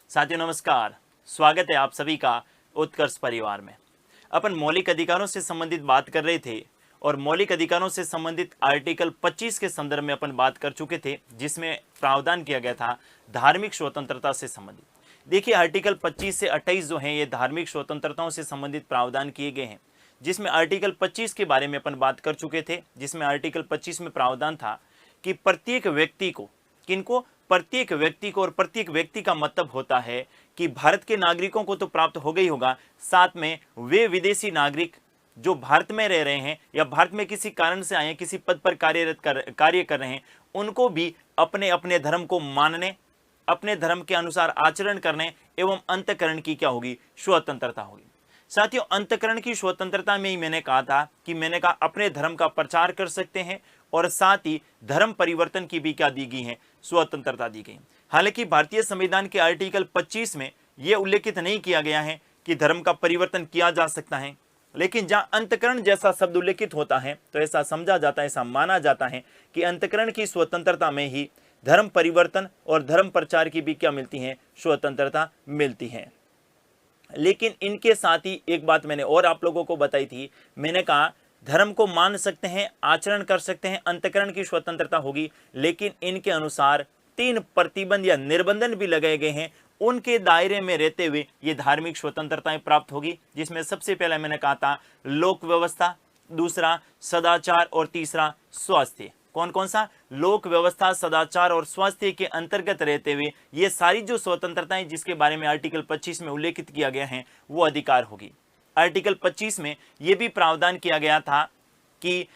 साथियों नमस्कार, स्वागत है आप सभी का उत्कर्ष परिवार में। अपन मौलिक अधिकारों से संबंधित बात कर रहे थे और मौलिक अधिकारों से संबंधित आर्टिकल 25 के संदर्भ में अपन बात कर चुके थे, जिसमें प्रावधान किया गया था धार्मिक स्वतंत्रता से संबंधित। देखिए, आर्टिकल 25 से 28 जो हैं ये धार्मिक स्वतंत्रताओं से संबंधित प्रावधान किए गए हैं, जिसमें आर्टिकल 25 के बारे में अपन बात कर चुके थे, जिसमें आर्टिकल 25 में प्रावधान था कि प्रत्येक व्यक्ति को, किनको, प्रत्येक व्यक्ति को, और प्रत्येक व्यक्ति का मतलब होता है कि भारत के नागरिकों को तो प्राप्त हो गई होगा, साथ में वे विदेशी नागरिक जो भारत में रह रहे हैं या भारत में किसी कारण से आए हैं, किसी पद पर कार्य कर रहे हैं, उनको भी अपने अपने धर्म को मानने, अपने धर्म के अनुसार आचरण करने एवं अंतःकरण की क्या होगी, स्वतंत्रता होगी। साथियों, अंतःकरण की स्वतंत्रता में ही मैंने कहा अपने धर्म का प्रचार कर सकते हैं और साथ ही धर्म परिवर्तन की भी क्या दी गई है, स्वतंत्रता दी गई। हालांकि भारतीय संविधान के आर्टिकल 25 में यह उल्लेखित नहीं किया गया है कि धर्म का परिवर्तन किया जा सकता है, लेकिन जहां अंतःकरण जैसा शब्द उल्लेखित होता है तो ऐसा समझा जाता है, ऐसा माना जाता है कि अंतःकरण की स्वतंत्रता में ही धर्म परिवर्तन और धर्म प्रचार की भी क्या मिलती है, स्वतंत्रता मिलती है। लेकिन इनके साथ ही एक बात मैंने और आप लोगों को बताई थी, मैंने कहा धर्म को मान सकते हैं, आचरण कर सकते हैं, अंतःकरण की स्वतंत्रता होगी, लेकिन इनके अनुसार 3 प्रतिबंध या निर्बंधन भी लगाए गए हैं। उनके दायरे में रहते हुए ये धार्मिक स्वतंत्रताएं प्राप्त होगी, जिसमें सबसे पहले मैंने कहा था लोक व्यवस्था, दूसरा सदाचार और तीसरा स्वास्थ्य। कौन कौन सा? लोक व्यवस्था, सदाचार और स्वास्थ्य के अंतर्गत रहते हुए ये सारी जो स्वतंत्रताएं जिसके बारे में आर्टिकल 25 में उल्लेखित किया गया है वो अधिकार होगी। आर्टिकल 25 में यह भी प्रावधान किया गया था कि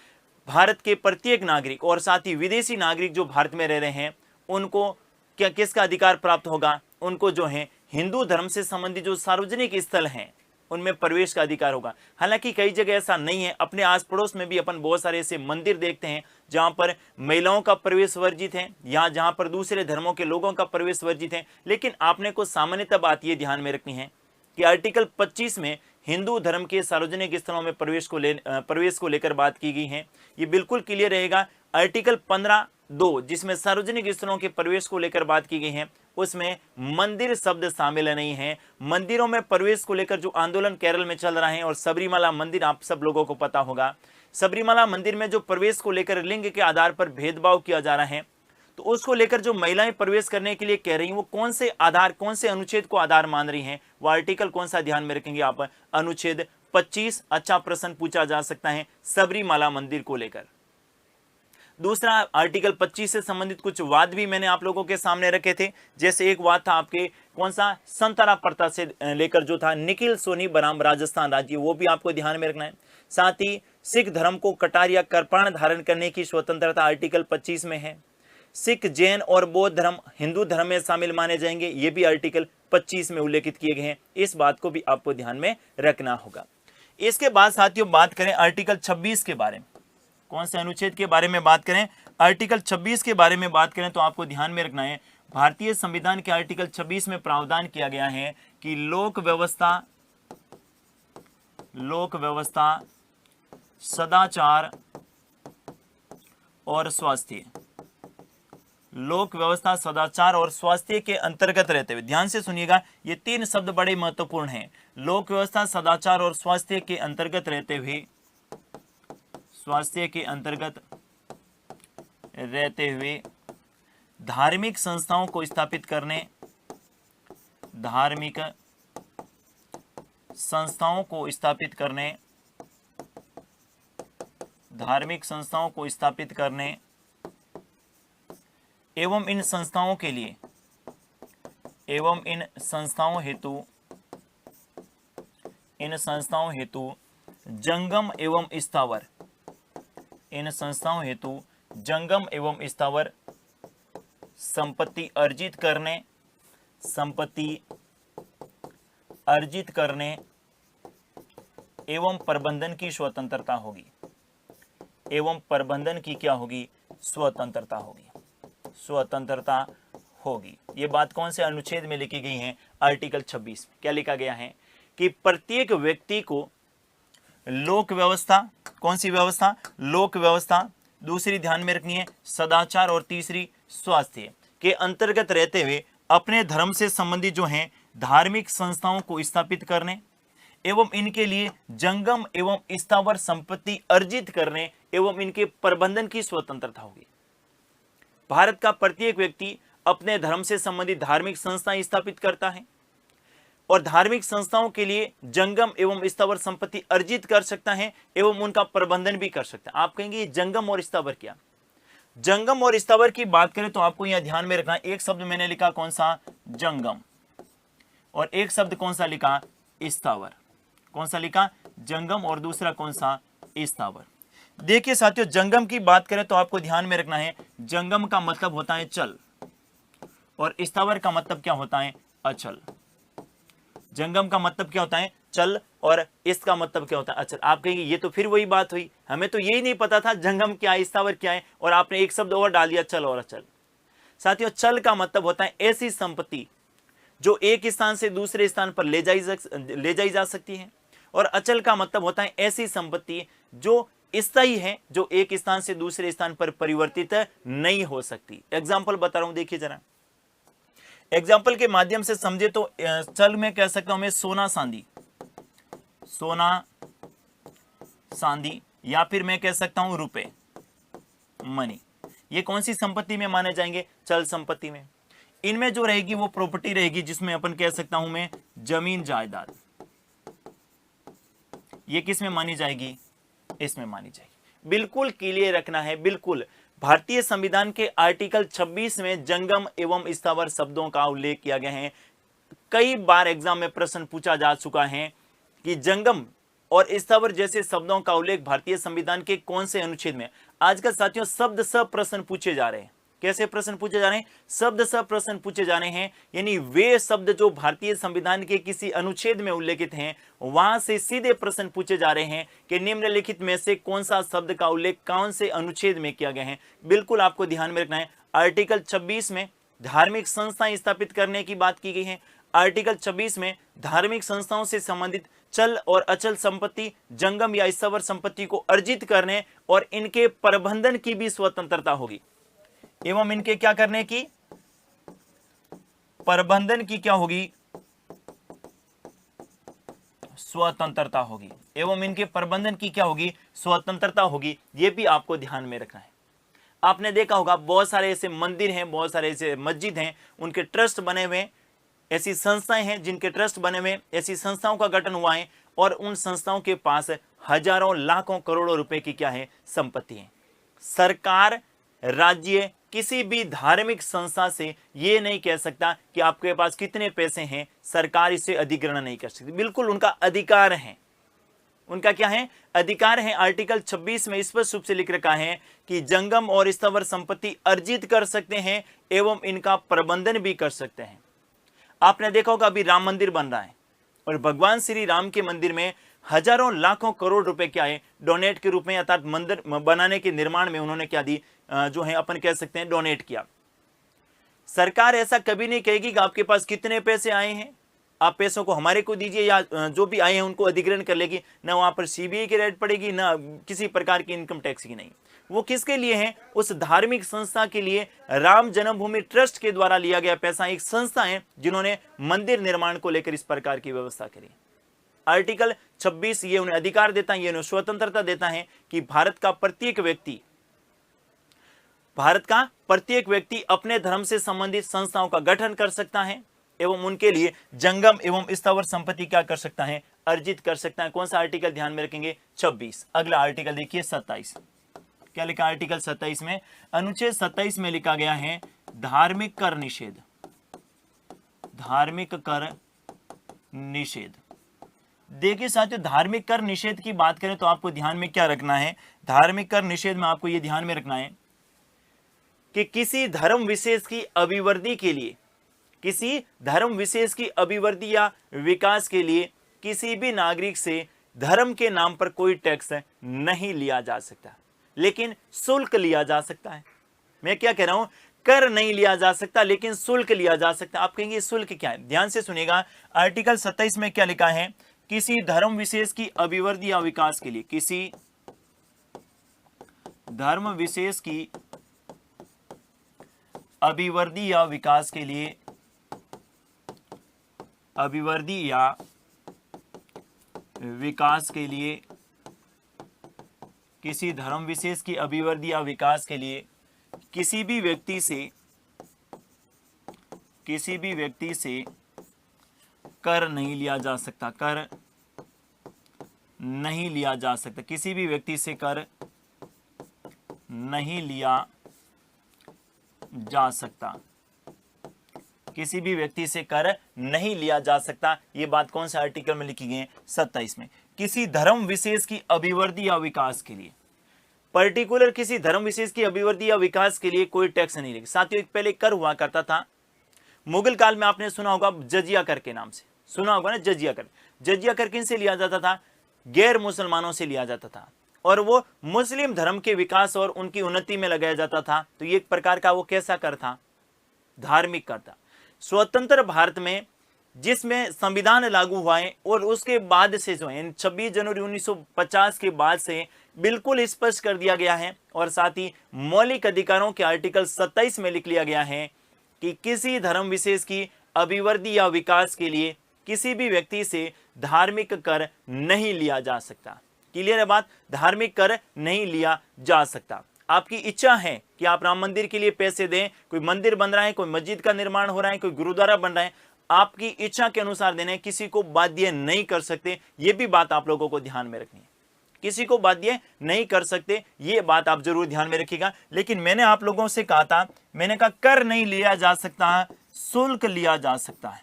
भारत के प्रत्येक नागरिक और साथ ही विदेशी नागरिक जो भारत में रह रहे हैं उनको क्या किसका अधिकार प्राप्त होगा? उनको जो है हिंदू धर्म से संबंधित जो सार्वजनिक स्थल हैं उनमें प्रवेश का अधिकार होगा। हालांकि कई जगह ऐसा नहीं है, अपने आस पड़ोस में भी अपन बहुत सारे ऐसे मंदिर देखते हैं जहां पर महिलाओं का प्रवेश वर्जित है या जहां पर दूसरे धर्मों के लोगों का प्रवेश वर्जित है। लेकिन आपने को सामान्यतः बात यह ध्यान में रखनी है कि आर्टिकल 25 में हिंदू धर्म के सार्वजनिक स्थलों में प्रवेश को लेकर बात की गई है, ये बिल्कुल क्लियर रहेगा। आर्टिकल 15(2) जिसमें सार्वजनिक स्थलों के प्रवेश को लेकर बात की गई है, उसमें मंदिर शब्द शामिल नहीं है। मंदिरों में प्रवेश को लेकर जो आंदोलन केरल में चल रहा है, और सबरीमाला मंदिर आप सब लोगों को पता होगा, सबरीमाला मंदिर में जो प्रवेश को लेकर लिंग के आधार पर भेदभाव किया जा रहा है, तो उसको लेकर जो महिलाएं प्रवेश करने के लिए कह रही हैं वो कौन से आधार, कौन से अनुच्छेद को आधार मान रही हैं, वो आर्टिकल कौन सा ध्यान में रखेंगे आप? अनुच्छेद 25। अच्छा प्रश्न पूछा जा सकता है सबरीमाला मंदिर को लेकर। दूसरा, आर्टिकल 25 से संबंधित कुछ वाद भी मैंने आप लोगों के सामने रखे थे। जैसे एक वाद था आपके कौन सा, संतरा प्रथा से लेकर जो था निखिल सोनी बनाम राजस्थान राज्य, वो भी आपको ध्यान में रखना है। साथ ही सिख धर्म को कटार या कृपाण धारण करने की स्वतंत्रता आर्टिकल 25 में है। सिख, जैन और बौद्ध धर्म हिंदू धर्म में शामिल माने जाएंगे, ये भी आर्टिकल 25 में उल्लेखित किए गए हैं। इस बात को भी आपको ध्यान में रखना होगा। इसके बाद साथियों बात करें आर्टिकल 26 के बारे में, कौन से अनुच्छेद के बारे में बात करें? आर्टिकल 26 के बारे में बात करें तो आपको ध्यान में रखना है, भारतीय संविधान के आर्टिकल 26 में प्रावधान किया गया है कि लोक व्यवस्था, सदाचार और स्वास्थ्य, लोक व्यवस्था, सदाचार और स्वास्थ्य के अंतर्गत रहते हुए, ध्यान से सुनिएगा, ये 3 शब्द बड़े महत्वपूर्ण हैं। लोक व्यवस्था, सदाचार और स्वास्थ्य के अंतर्गत रहते हुए, स्वास्थ्य के अंतर्गत रहते हुए धार्मिक संस्थाओं को स्थापित करने, धार्मिक संस्थाओं को स्थापित करने, धार्मिक संस्थाओं को स्थापित करने एवं इन संस्थाओं के लिए, एवं इन संस्थाओं हेतु जंगम एवं स्थावर, इन संस्थाओं हेतु जंगम एवं स्थावर संपत्ति अर्जित करने एवं प्रबंधन की स्वतंत्रता होगी, एवं प्रबंधन की क्या होगी, स्वतंत्रता होगी, स्वतंत्रता होगी। ये बात कौन से अनुच्छेद में लिखी गई है? आर्टिकल 26 में क्या लिखा गया है कि प्रत्येक व्यक्ति को लोक व्यवस्था, कौन सी व्यवस्था? लोक व्यवस्था, दूसरी ध्यान में रखनी है सदाचार और तीसरी स्वास्थ्य के अंतर्गत रहते हुए अपने धर्म से संबंधित जो हैं धार्मिक संस्थाओं को स्थापित करने एवं इनके लिए जंगम एवं स्थावर संपत्ति अर्जित करने एवं इनके प्रबंधन की स्वतंत्रता होगी। भारत का प्रत्येक व्यक्ति अपने धर्म से संबंधित धार्मिक संस्थाएं स्थापित करता है और धार्मिक संस्थाओं के लिए जंगम एवं स्थावर संपत्ति अर्जित कर सकता है एवं उनका प्रबंधन भी कर सकता है। आप कहेंगे जंगम और स्थावर क्या? जंगम और स्थावर की बात करें तो आपको यहां ध्यान में रखना, एक शब्द मैंने लिखा कौन सा? जंगम, और एक शब्द कौन सा लिखा? स्थावर। कौन सा लिखा? जंगम, और दूसरा कौन सा? स्थावर। देखिए साथियों, जंगम की बात करें तो आपको ध्यान में रखना है, जंगम का मतलब होता है चल और स्थावर का मतलब क्या होता है? अचल। जंगम का मतलब क्या होता है? चल, और इसका मतलब क्या होता है? अचल। आप कहेंगे ये तो फिर वही बात हुई, हमें तो यही नहीं पता था जंगम क्या है, स्थावर क्या है, और आपने एक शब्द और डाल दिया, चल और अचल। साथियों, चल का मतलब होता है ऐसी संपत्ति जो एक स्थान से दूसरे स्थान पर ले जाई जा सकती है, और अचल का मतलब होता है ऐसी संपत्ति जो स्थायी है, जो एक स्थान से दूसरे स्थान पर परिवर्तित नहीं हो सकती। एग्जाम्पल बता रहा हूं, देखिए जरा, एग्जाम्पल के माध्यम से समझे तो चल में कह सकता हूं मैं सोना चांदी, सोना चांदी, या फिर मैं कह सकता हूं रुपए, मनी। ये कौन सी संपत्ति में माने जाएंगे? चल संपत्ति में। इनमें जो रहेगी वो प्रॉपर्टी रहेगी जिसमें अपन कह सकता हूं मैं जमीन जायदाद। ये किस में मानी जाएगी? इसमें मानी जाएगी। बिल्कुल क्लियर रखना है, बिल्कुल। भारतीय संविधान के आर्टिकल 26 में जंगम एवं स्थावर शब्दों का उल्लेख किया गया है। कई बार एग्जाम में प्रश्न पूछा जा चुका है कि जंगम और स्थावर जैसे शब्दों का उल्लेख भारतीय संविधान के कौन से अनुच्छेद में? आजकल साथियों शब्द सब प्रश्न पूछे जा रहे हैं। कैसे प्रश्न पूछे जा रहे हैं? शब्द सब प्रश्न पूछे जा रहे हैं, यानी वे शब्द जो भारतीय संविधान के किसी अनुच्छेद में उल्लेखित हैं वहां से सीधे प्रश्न पूछे जा रहे हैं कि निम्नलिखित में से कौन सा शब्द का उल्लेख कौन से अनुच्छेद में किया गया है। बिल्कुल आपको ध्यान में रखना है। आर्टिकल 26 में धार्मिक संस्थाएं स्थापित करने की बात की गई है। आर्टिकल 26 में धार्मिक संस्थाओं से संबंधित चल और अचल संपत्ति, जंगम या स्थावर संपत्ति को अर्जित करने और इनके प्रबंधन की भी स्वतंत्रता होगी, एवं इनके क्या करने की? प्रबंधन की क्या होगी? स्वतंत्रता होगी। एवं इनके प्रबंधन की क्या होगी? स्वतंत्रता होगी। यह भी आपको ध्यान में रखना है। आपने देखा होगा बहुत सारे ऐसे मंदिर हैं, बहुत सारे ऐसे मस्जिद हैं, उनके ट्रस्ट बने हुए, ऐसी संस्थाएं हैं जिनके ट्रस्ट बने हुए, ऐसी संस्थाओं का गठन हुआ है और उन संस्थाओं के पास हजारों लाखों करोड़ों रुपए की क्या है? संपत्ति है। सरकार, राज्य किसी भी धार्मिक संस्था से ये नहीं कह सकता कि आपके पास कितने पैसे हैं, सरकार इससे अधिग्रहण नहीं कर सकती। बिल्कुल उनका अधिकार है। उनका क्या है? अधिकार है। आर्टिकल 26 में स्पष्ट रूप से लिख रखा है कि जंगम और स्थावर संपत्ति अर्जित कर सकते हैं एवं इनका प्रबंधन भी कर सकते हैं। आपने देखा होगा अभी राम मंदिर बन रहा है और भगवान श्री राम के मंदिर में हजारों लाखों करोड़ रुपए क्या है? डोनेट के रूप में, अर्थात मंदिर बनाने के निर्माण में उन्होंने क्या दी? जो है अपन कह सकते हैं डोनेट किया। सरकार ऐसा कभी नहीं कहेगी कि आपके पास कितने पैसे आए हैं, आप पैसों को हमारे को दीजिए, या जो भी आए हैं उनको अधिग्रहण कर लेगी। ना वहां पर सीबीआई की रेड पड़ेगी, ना किसी प्रकार की इनकम टैक्स की। नहीं, वो किसके लिए है? उस धार्मिक संस्था के लिए। राम जन्मभूमि ट्रस्ट के द्वारा लिया गया पैसा, एक संस्था है जिन्होंने मंदिर निर्माण को लेकर इस प्रकार की व्यवस्था करी। आर्टिकल 26 ये उन्हें अधिकार देता है, ये उन्हें स्वतंत्रता देता है कि भारत का प्रत्येक व्यक्ति अपने धर्म से संबंधित संस्थाओं का गठन कर सकता है एवं उनके लिए जंगम एवं स्थावर संपत्ति क्या कर सकता है? अर्जित कर सकता है। कौन सा आर्टिकल ध्यान में रखेंगे? 26। अगला आर्टिकल देखिए 27। क्या लिखा आर्टिकल 27 में? अनुच्छेद 27 में लिखा गया है धार्मिक कर निषेध। धार्मिक कर निषेध। देखिए साथियों, धार्मिक कर निषेध की बात करें तो आपको ध्यान में क्या रखना है? धार्मिक कर निषेध में आपको यह ध्यान में रखना है कि किसी धर्म विशेष की अभिवृद्धि के लिए, किसी धर्म विशेष की अभिवृद्धि या विकास के लिए किसी भी नागरिक से धर्म के नाम पर कोई टैक्स नहीं लिया जा सकता, लेकिन शुल्क लिया जा सकता है। मैं क्या कह रहा हूं? कर नहीं लिया जा सकता लेकिन शुल्क लिया जा सकता है। आप कहेंगे शुल्क क्या है? ध्यान से सुनिएगा। आर्टिकल 27 में क्या लिखा है? किसी धर्म विशेष की अभिवृद्धि या विकास के लिए, किसी धर्म विशेष की अभिवृद्धि या विकास के लिए अभिवृद्धि या विकास के लिए, किसी धर्म विशेष की अभिवृद्धि या विकास के लिए किसी भी व्यक्ति से कर नहीं लिया जा सकता, कर नहीं लिया जा सकता, किसी भी व्यक्ति से कर नहीं लिया जा सकता, किसी भी व्यक्ति से कर नहीं लिया जा सकता। ये बात कौन से आर्टिकल में लिखी गई है? 27 में। किसी धर्म विशेष की अभिवृद्धि या विकास के लिए, पर्टिकुलर किसी धर्म विशेष की अभिवृद्धि या विकास के लिए कोई टैक्स नहीं लगेगा। साथियों, एक पहले कर हुआ करता था मुगल काल में, आपने सुना होगा जजिया कर के नाम से, सुना होगा ना जजिया कर। जजिया कर किन से लिया जाता था? गैर मुसलमानों से लिया जाता था, और वो मुस्लिम धर्म के विकास और उनकी उन्नति में लगाया जाता था। तो ये एक प्रकार का वो कैसा कर था? धार्मिक कर था। स्वतंत्र भारत में जिसमें संविधान लागू हुआ है और उसके बाद से जो है 26 जनवरी 1950 के बाद से बिल्कुल स्पष्ट कर दिया गया है, और साथ ही मौलिक अधिकारों के आर्टिकल 27 में लिख लिया गया है कि किसी धर्म विशेष की अभिवृद्धि या विकास के लिए किसी भी व्यक्ति से धार्मिक कर नहीं लिया जा सकता। क्लियर है बात? धार्मिक कर नहीं लिया जा सकता। आपकी इच्छा है कि आप राम मंदिर के लिए पैसे दें, कोई मंदिर बन रहा है, कोई मस्जिद का निर्माण हो रहा है, कोई गुरुद्वारा बन रहा है, आपकी इच्छा के अनुसार देने, किसी को बाध्य नहीं कर सकते। ये भी बात आप लोगों को ध्यान में रखनी है, किसी को बाध्य नहीं कर सकते, ये बात आप जरूर ध्यान में रखिएगा। लेकिन मैंने आप लोगों से कहा था, मैंने कहा कर नहीं लिया जा सकता, शुल्क लिया जा सकता है।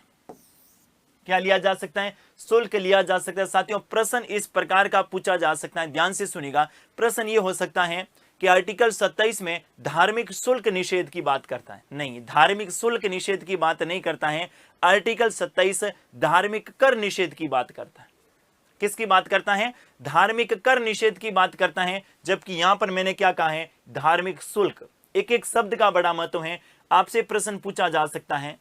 क्या लिया जा सकता है? शुल्क लिया जा सकता है। साथियों, प्रश्न इस प्रकार का पूछा जा सकता है, ध्यान से सुनिएगा। प्रश्न ये हो सकता है कि आर्टिकल 27 में धार्मिक शुल्क निषेध की बात करता है? नहीं, धार्मिक शुल्क निषेध की बात नहीं करता है। आर्टिकल 27 धार्मिक कर निषेध की बात करता है। किसकी बात करता है? धार्मिक कर निषेध की बात करता है। जबकि यहां पर मैंने क्या कहा है? धार्मिक शुल्क। एक एक शब्द का बड़ा महत्व है। आपसे प्रश्न पूछा जा सकता है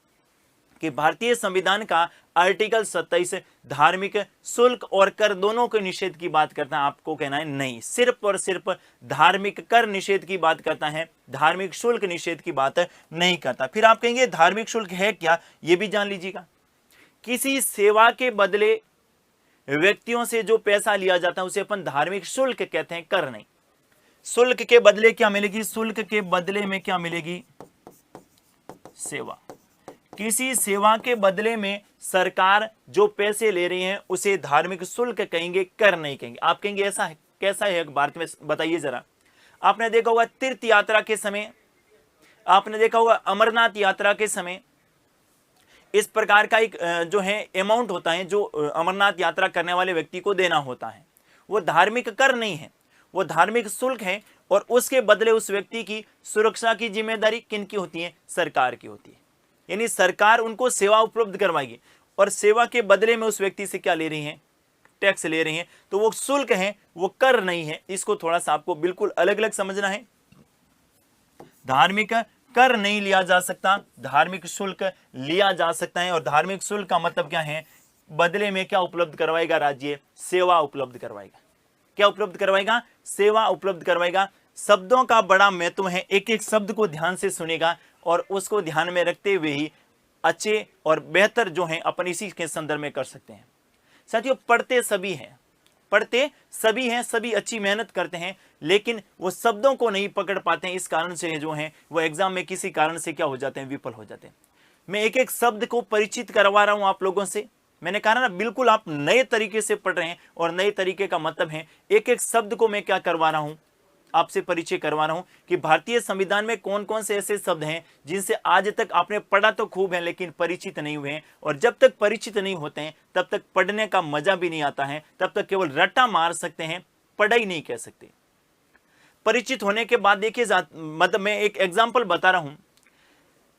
कि भारतीय संविधान का आर्टिकल 27 धार्मिक शुल्क और कर दोनों के निषेध की बात करता है। आपको कहना है नहीं, सिर्फ और सिर्फ धार्मिक कर निषेध की बात करता है, धार्मिक शुल्क निषेध की बात नहीं करता। फिर आप कहेंगे धार्मिक शुल्क है क्या? यह भी जान लीजिएगा। किसी सेवा के बदले व्यक्तियों से जो पैसा लिया जाता है उसे अपन धार्मिक शुल्क कहते हैं, कर नहीं। शुल्क के बदले क्या मिलेगी? शुल्क के बदले में क्या मिलेगी? सेवा। किसी सेवा के बदले में सरकार जो पैसे ले रही है उसे धार्मिक शुल्क कहेंगे, कर नहीं कहेंगे। आप कहेंगे ऐसा है, कैसा है भारत में? बताइए जरा। आपने देखा होगा तीर्थ यात्रा के समय, आपने देखा होगा अमरनाथ यात्रा के समय इस प्रकार का एक जो है अमाउंट होता है जो अमरनाथ यात्रा करने वाले व्यक्ति को देना होता है। वो धार्मिक कर नहीं है, वो धार्मिक शुल्क है, और उसके बदले उस व्यक्ति की सुरक्षा की जिम्मेदारी किनकी होती है? सरकार की होती है। यानी सरकार उनको सेवा उपलब्ध करवाएगी, और सेवा के बदले में उस व्यक्ति से क्या ले रही है? टैक्स ले रही है। तो वो शुल्क है, वो कर नहीं है। इसको थोड़ा सा आपको बिल्कुल अलग अलग समझना है। धार्मिक कर नहीं लिया जा सकता, धार्मिक शुल्क लिया जा सकता है। और धार्मिक शुल्क का मतलब क्या है? बदले में क्या उपलब्ध करवाएगा राज्य? सेवा उपलब्ध करवाएगा। क्या उपलब्ध करवाएगा? सेवा उपलब्ध करवाएगा। शब्दों का बड़ा महत्व है, एक एक शब्द को ध्यान से सुनेगा और उसको ध्यान में रखते हुए ही अच्छे और बेहतर जो है अपन इसी के संदर्भ में कर सकते हैं। साथियों, पढ़ते सभी हैं, पढ़ते सभी हैं, सभी अच्छी मेहनत करते हैं, लेकिन वो शब्दों को नहीं पकड़ पाते हैं। इस कारण से जो है वो एग्जाम में किसी कारण से क्या हो जाते हैं? विफल हो जाते हैं। मैं एक एक शब्द को परिचित करवा रहा हूं आप लोगों से। मैंने कहा ना, बिल्कुल आप नए तरीके से पढ़ रहे हैं, और नए तरीके का मतलब है एक एक शब्द को मैं क्या करवा रहा हूं? आपसे परिचय करवा रहा हूं कि भारतीय संविधान में कौन कौन से ऐसे शब्द हैं जिनसे आज तक आपने पढ़ा तो खूब है लेकिन परिचित नहीं हुए हैं। और जब तक परिचित नहीं होते हैं तब तक पढ़ने का मजा भी नहीं आता है, तब तक केवल रट्टा मार सकते हैं, पढ़ाई नहीं कह सकते। परिचित होने के बाद देखिए, मतलब मैं एक एग्जाम्पल बता रहा हूं।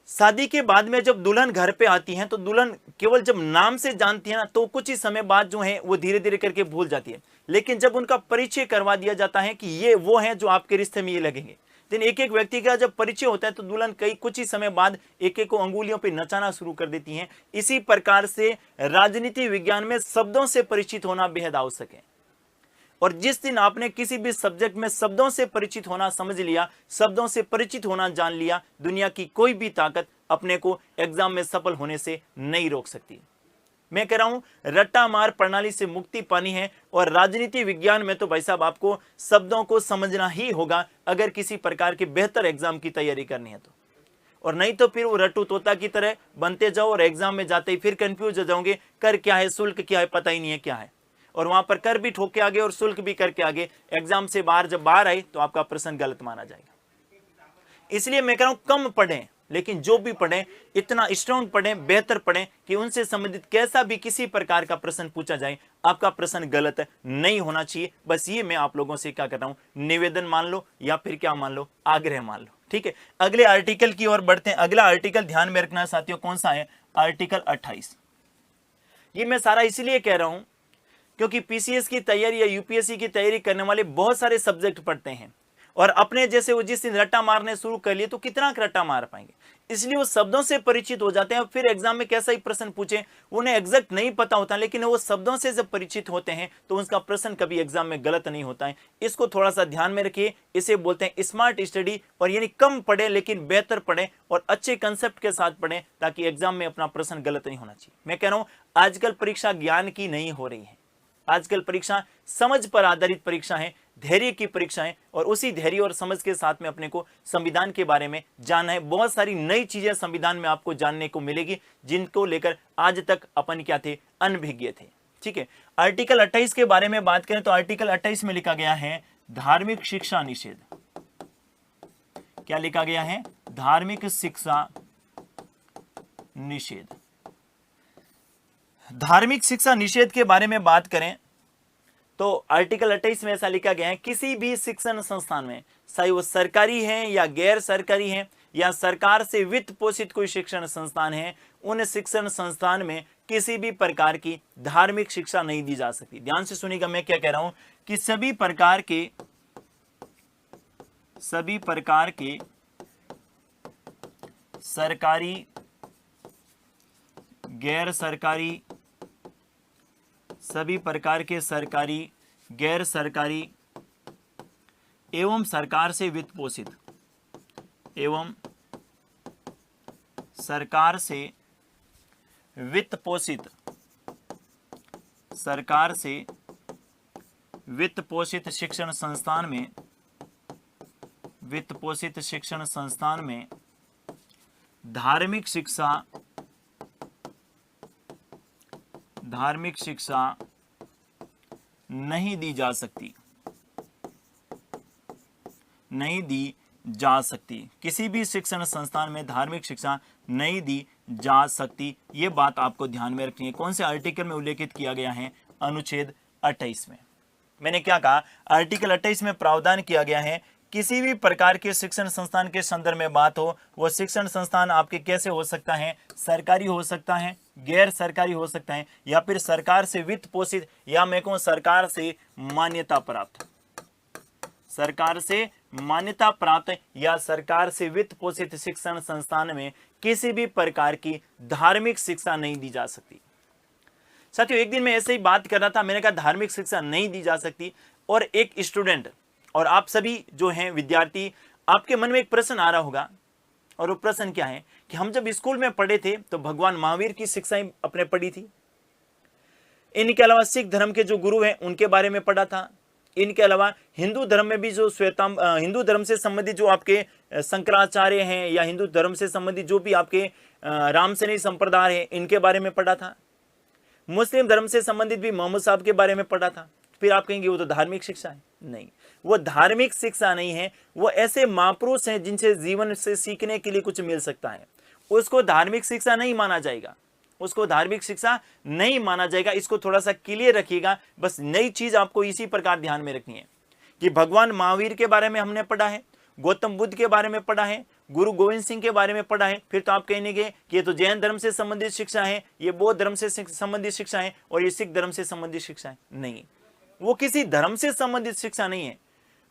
शादी के बाद में जब दुल्हन घर पे आती है तो दुल्हन केवल जब नाम से जानती है ना, तो कुछ ही समय बाद जो है वो धीरे धीरे करके भूल जाती है। लेकिन जब उनका परिचय करवा दिया जाता है कि ये वो है जो आपके रिश्ते में ये लगेंगे, लेकिन एक एक व्यक्ति का जब परिचय होता है तो दुल्हन कुछ ही समय बाद एक एक को अंगुलियों पे नचाना शुरू कर देती हैं। इसी प्रकार से राजनीति विज्ञान में शब्दों से परिचित होना बेहद आवश्यक है। और जिस दिन आपने किसी भी सब्जेक्ट में शब्दों से परिचित होना समझ लिया, शब्दों से परिचित होना जान लिया, दुनिया की कोई भी ताकत अपने को एग्जाम में सफल होने से नहीं रोक सकती। मैं कह रहा हूं रट्टा मार प्रणाली से मुक्ति पानी है। और राजनीति विज्ञान में तो भाई साहब आपको शब्दों को समझना ही होगा अगर किसी प्रकार की बेहतर एग्जाम की तैयारी करनी है तो, और नहीं तो फिर वो रट्टू तोता की तरह बनते जाओ और एग्जाम में जाते ही फिर कंफ्यूज हो जाओगे, कर क्या है शुल्क क्या है पता ही नहीं है क्या है, और वहां पर कर भी ठोक के आगे और शुल्क भी करके आगे, एग्जाम से बाहर जब बाहर आई तो आपका प्रश्न गलत माना जाएगा। इसलिए मैं कह रहा हूं कम पढ़ें, लेकिन जो भी पढ़ें इतना स्ट्रॉन्ग पढ़ें, बेहतर पढ़ें कि उनसे संबंधित कैसा भी किसी प्रकार का प्रश्न पूछा जाए आपका प्रश्न गलत नहीं होना चाहिए। बस ये मैं आप लोगों से क्या कर रहा हूं, निवेदन मान लो या फिर क्या मान लो, आग्रह मान लो। ठीक है, अगले आर्टिकल की ओर बढ़ते हैं। अगला आर्टिकल ध्यान में रखना साथियों कौन सा है, आर्टिकल 28। ये मैं सारा इसलिए कह रहा हूं क्योंकि पीसीएस की तैयारी या यूपीएससी की तैयारी करने वाले बहुत सारे सब्जेक्ट पढ़ते हैं, और अपने जैसे वो जिस दिन रट्टा मारने शुरू कर लिए तो कितना रट्टा मार पाएंगे, इसलिए वो शब्दों से परिचित हो जाते हैं। फिर एग्जाम में कैसा ही प्रश्न पूछे उन्हें एग्जैक्ट नहीं पता होता, लेकिन वो शब्दों से जब परिचित होते हैं तो उसका प्रश्न कभी एग्जाम में गलत नहीं होता है। इसको थोड़ा सा ध्यान में रखिए, इसे बोलते हैं स्मार्ट स्टडी। और यानी कम पढ़े लेकिन बेहतर पढ़े और अच्छे कंसेप्ट के साथ पढ़े ताकि एग्जाम में अपना प्रश्न गलत नहीं होना चाहिए। मैं कह रहा हूं आजकल परीक्षा ज्ञान की नहीं हो रही है, आजकल परीक्षा समझ पर आधारित परीक्षा है, धैर्य की परीक्षा है, और उसी धैर्य और समझ के साथ में अपने को संविधान के बारे में जानना है। बहुत सारी नई चीजें संविधान में आपको जानने को मिलेगी जिनको लेकर आज तक अपन क्या थे, अनभिज्ञ थे। ठीक है, आर्टिकल 28 के बारे में बात करें तो आर्टिकल 28 में लिखा गया है धार्मिक शिक्षा निषेध। क्या लिखा गया है, धार्मिक शिक्षा निषेध। धार्मिक शिक्षा निषेध के बारे में बात करें तो आर्टिकल 28 में ऐसा लिखा गया है किसी भी शिक्षण संस्थान में, चाहे वो सरकारी है या गैर सरकारी है या सरकार से वित्त पोषित कोई शिक्षण संस्थान है, उन शिक्षण संस्थान में किसी भी प्रकार की धार्मिक शिक्षा नहीं दी जा सकती। ध्यान से सुनिएगा मैं क्या कह रहा हूं कि सभी प्रकार के सरकारी, गैर सरकारी, सभी प्रकार के सरकारी, गैर सरकारी एवं सरकार से वित्त पोषित, एवं सरकार से वित्त पोषित, सरकार से वित्त पोषित शिक्षण संस्थान में, वित्त पोषित शिक्षण संस्थान में धार्मिक शिक्षा नहीं दी जा सकती, नहीं दी जा सकती। किसी भी शिक्षण संस्थान में धार्मिक शिक्षा नहीं दी जा सकती, ये बात आपको ध्यान में रखनी है। कौन से आर्टिकल में उल्लेखित किया गया है, अनुच्छेद 28 में। मैंने क्या कहा, आर्टिकल 28 में प्रावधान किया गया है किसी भी प्रकार के शिक्षण संस्थान के संदर्भ में बात हो, वो शिक्षण संस्थान आपके कैसे हो सकता है, सरकारी हो सकता है, गैर सरकारी हो सकता है, या फिर सरकार से वित्त पोषित, या मैं कहूं सरकार से मान्यता प्राप्त, सरकार से मान्यता प्राप्त या सरकार से वित्त पोषित शिक्षण संस्थान में किसी भी प्रकार की धार्मिक शिक्षा नहीं दी जा सकती। साथियों एक दिन मैं ऐसे ही बात कर रहा था, मैंने कहा धार्मिक शिक्षा नहीं दी जा सकती, और एक स्टूडेंट और आप सभी जो हैं विद्यार्थी, आपके मन में एक प्रश्न आ रहा होगा, और वो प्रश्न क्या है कि हम जब स्कूल में पढ़े थे तो भगवान महावीर की शिक्षाएं अपने पढ़ी थी, इनके अलावा सिख धर्म के जो गुरु हैं उनके बारे में पढ़ा था, इनके अलावा हिंदू धर्म में भी जो हिंदू धर्म से संबंधित जो आपके शंकराचार्य हैं, या हिंदू धर्म से संबंधित जो भी आपके रामसैनी संप्रदाय हैं इनके बारे में पढ़ा था, मुस्लिम धर्म से संबंधित भी मोहम्मद साहब के बारे में पढ़ा था। फिर आप कहेंगे वो तो धार्मिक शिक्षा है। नहीं, वो धार्मिक शिक्षा नहीं है, वो ऐसे महापुरुष हैं जिनसे जीवन से सीखने के लिए कुछ मिल सकता है, उसको धार्मिक शिक्षा नहीं माना जाएगा, उसको धार्मिक शिक्षा नहीं माना जाएगा। इसको थोड़ा सा क्लियर रखिएगा। बस नई चीज आपको इसी प्रकार ध्यान में रखनी है कि भगवान महावीर के बारे में हमने पढ़ा है, गौतम बुद्ध के बारे में पढ़ा है, गुरु गोविंद सिंह के बारे में पढ़ा है, फिर तो आप कहेंगे कि ये तो जैन धर्म से संबंधित शिक्षा है, ये बौद्ध धर्म से संबंधित शिक्षा है, और ये सिख धर्म से संबंधित शिक्षा है। नहीं, वो किसी धर्म से संबंधित शिक्षा नहीं है।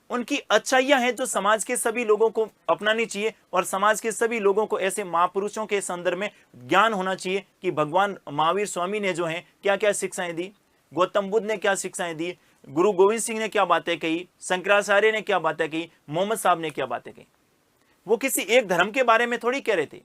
उनकी अच्छाइयां हैं जो समाज के सभी लोगों को अपनानी चाहिए, और समाज के सभी लोगों को ऐसे महापुरुषों के संदर्भ में ज्ञान होना चाहिए कि भगवान महावीर स्वामी ने जो है क्या क्या शिक्षाएं दी, गौतम बुद्ध ने क्या शिक्षाएं दी, गुरु गोविंद सिंह ने क्या बातें कही, शंकराचार्य ने क्या बातें कही, मोहम्मद साहब ने क्या बातें कही। वो किसी एक धर्म के बारे में थोड़ी कह रहे थे,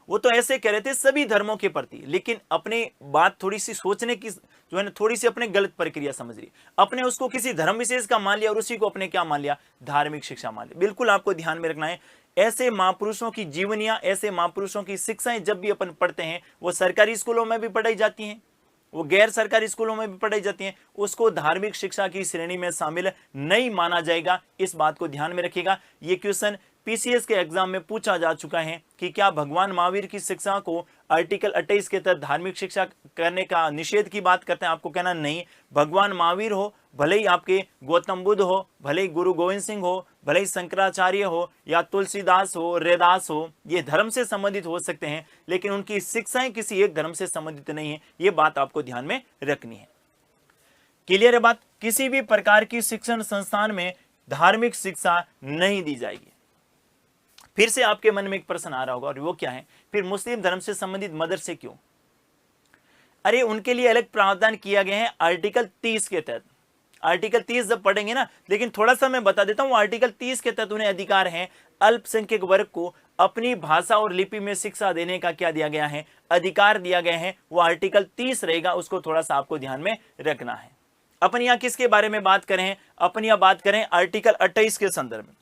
वो तो ऐसे कह रहे थे सभी धर्मों के प्रति, लेकिन अपने बात थोड़ी सी सोचने की जो है ना, थोड़ी सी अपने गलत प्रक्रिया समझ रही, अपने उसको किसी धर्म विशेष का मान लिया और उसी को अपने क्या मान लिया, धार्मिक शिक्षा मान लिया। बिल्कुल आपको ध्यान में रखना है, ऐसे महापुरुषों की जीवनियां, ऐसे महापुरुषों की शिक्षाएं जब भी अपन पढ़ते हैं, वो सरकारी स्कूलों में भी पढ़ाई जाती हैं, वो गैर सरकारी स्कूलों में भी पढ़ाई जाती हैं, उसको धार्मिक शिक्षा की श्रेणी में शामिल नहीं माना जाएगा। इस बात को ध्यान में रखिएगा। ये क्वेश्चन पीसीएस के एग्जाम में पूछा जा चुका है कि क्या भगवान महावीर की शिक्षा को आर्टिकल 28 के तहत धार्मिक शिक्षा करने का निषेध की बात करते हैं। आपको कहना नहीं, भगवान महावीर हो, भले ही आपके गौतम बुद्ध हो, भले ही गुरु गोविंद सिंह हो, भले ही शंकराचार्य हो या तुलसीदास हो, रैदास हो, ये धर्म से संबंधित हो सकते हैं, लेकिन उनकी शिक्षाएं किसी एक धर्म से संबंधित नहीं है। ये बात आपको ध्यान में रखनी है। क्लियर है बात? किसी भी प्रकार की शिक्षण संस्थान में धार्मिक शिक्षा नहीं दी जाएगी। फिर से आपके मन में एक प्रश्न आ रहा होगा, और वो क्या है, फिर मुस्लिम धर्म से संबंधित मदरसे क्यों? अरे उनके लिए अलग प्रावधान किया गया है आर्टिकल 30 के तहत। आर्टिकल 30 जब पढ़ेंगे ना, लेकिन थोड़ा सा मैं बता देता हूं, आर्टिकल 30 के तहत उन्हें अधिकार है, अल्पसंख्यक वर्ग को अपनी भाषा और लिपि में शिक्षा देने का क्या दिया गया है, अधिकार दिया गया है। वो आर्टिकल 30 रहेगा, उसको थोड़ा सा आपको ध्यान में रखना है। अपन यहाँ किसके बारे में बात करें? अपन यहाँ बात करें आर्टिकल 28 के संदर्भ में।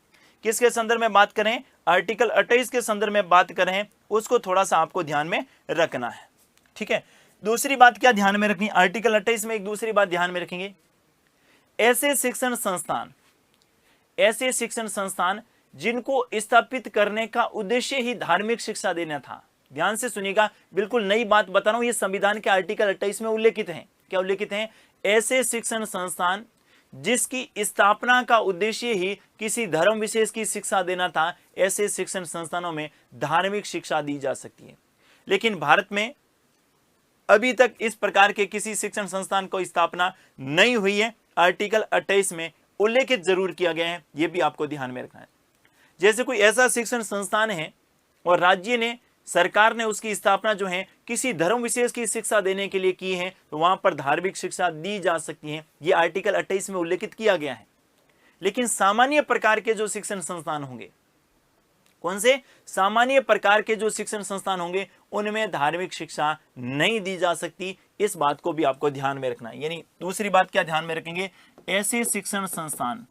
किसके संदर्भ में बात करें? आर्टिकल 28 के संदर्भ में बात करें, उसको थोड़ा सा आपको ध्यान में रखना है। ठीक है, दूसरी बात क्या ध्यान में रखनी? आर्टिकल 28 में एक दूसरी बात ध्यान में रखेंगे, ऐसे शिक्षण संस्थान जिनको स्थापित करने का उद्देश्य ही धार्मिक शिक्षा देना था। ध्यान से सुनिएगा, बिल्कुल नई बात बता रहा हूं, ये संविधान के आर्टिकल 28 में उल्लेखित है। क्या उल्लेखित है? ऐसे शिक्षण संस्थान जिसकी स्थापना का उद्देश्य ही किसी धर्म विशेष की शिक्षा देना था, ऐसे शिक्षण संस्थानों में धार्मिक शिक्षा दी जा सकती है। लेकिन भारत में अभी तक इस प्रकार के किसी शिक्षण संस्थान को स्थापना नहीं हुई है। आर्टिकल 28 में उल्लेखित जरूर किया गया है, यह भी आपको ध्यान में रखना है। जैसे कोई ऐसा शिक्षण संस्थान है और राज्य ने, सरकार ने उसकी स्थापना जो है किसी धर्म विशेष की शिक्षा देने के लिए की है, तो वहां पर धार्मिक शिक्षा दी जा सकती है। यह आर्टिकल 28 में उल्लेखित किया गया है। लेकिन सामान्य प्रकार के जो शिक्षण संस्थान होंगे, कौन से? सामान्य प्रकार के जो शिक्षण संस्थान होंगे, उनमें धार्मिक शिक्षा नहीं दी जा सकती। इस बात को भी आपको ध्यान में रखना है। यानी दूसरी बात क्या ध्यान में रखेंगे? ऐसे शिक्षण संस्थान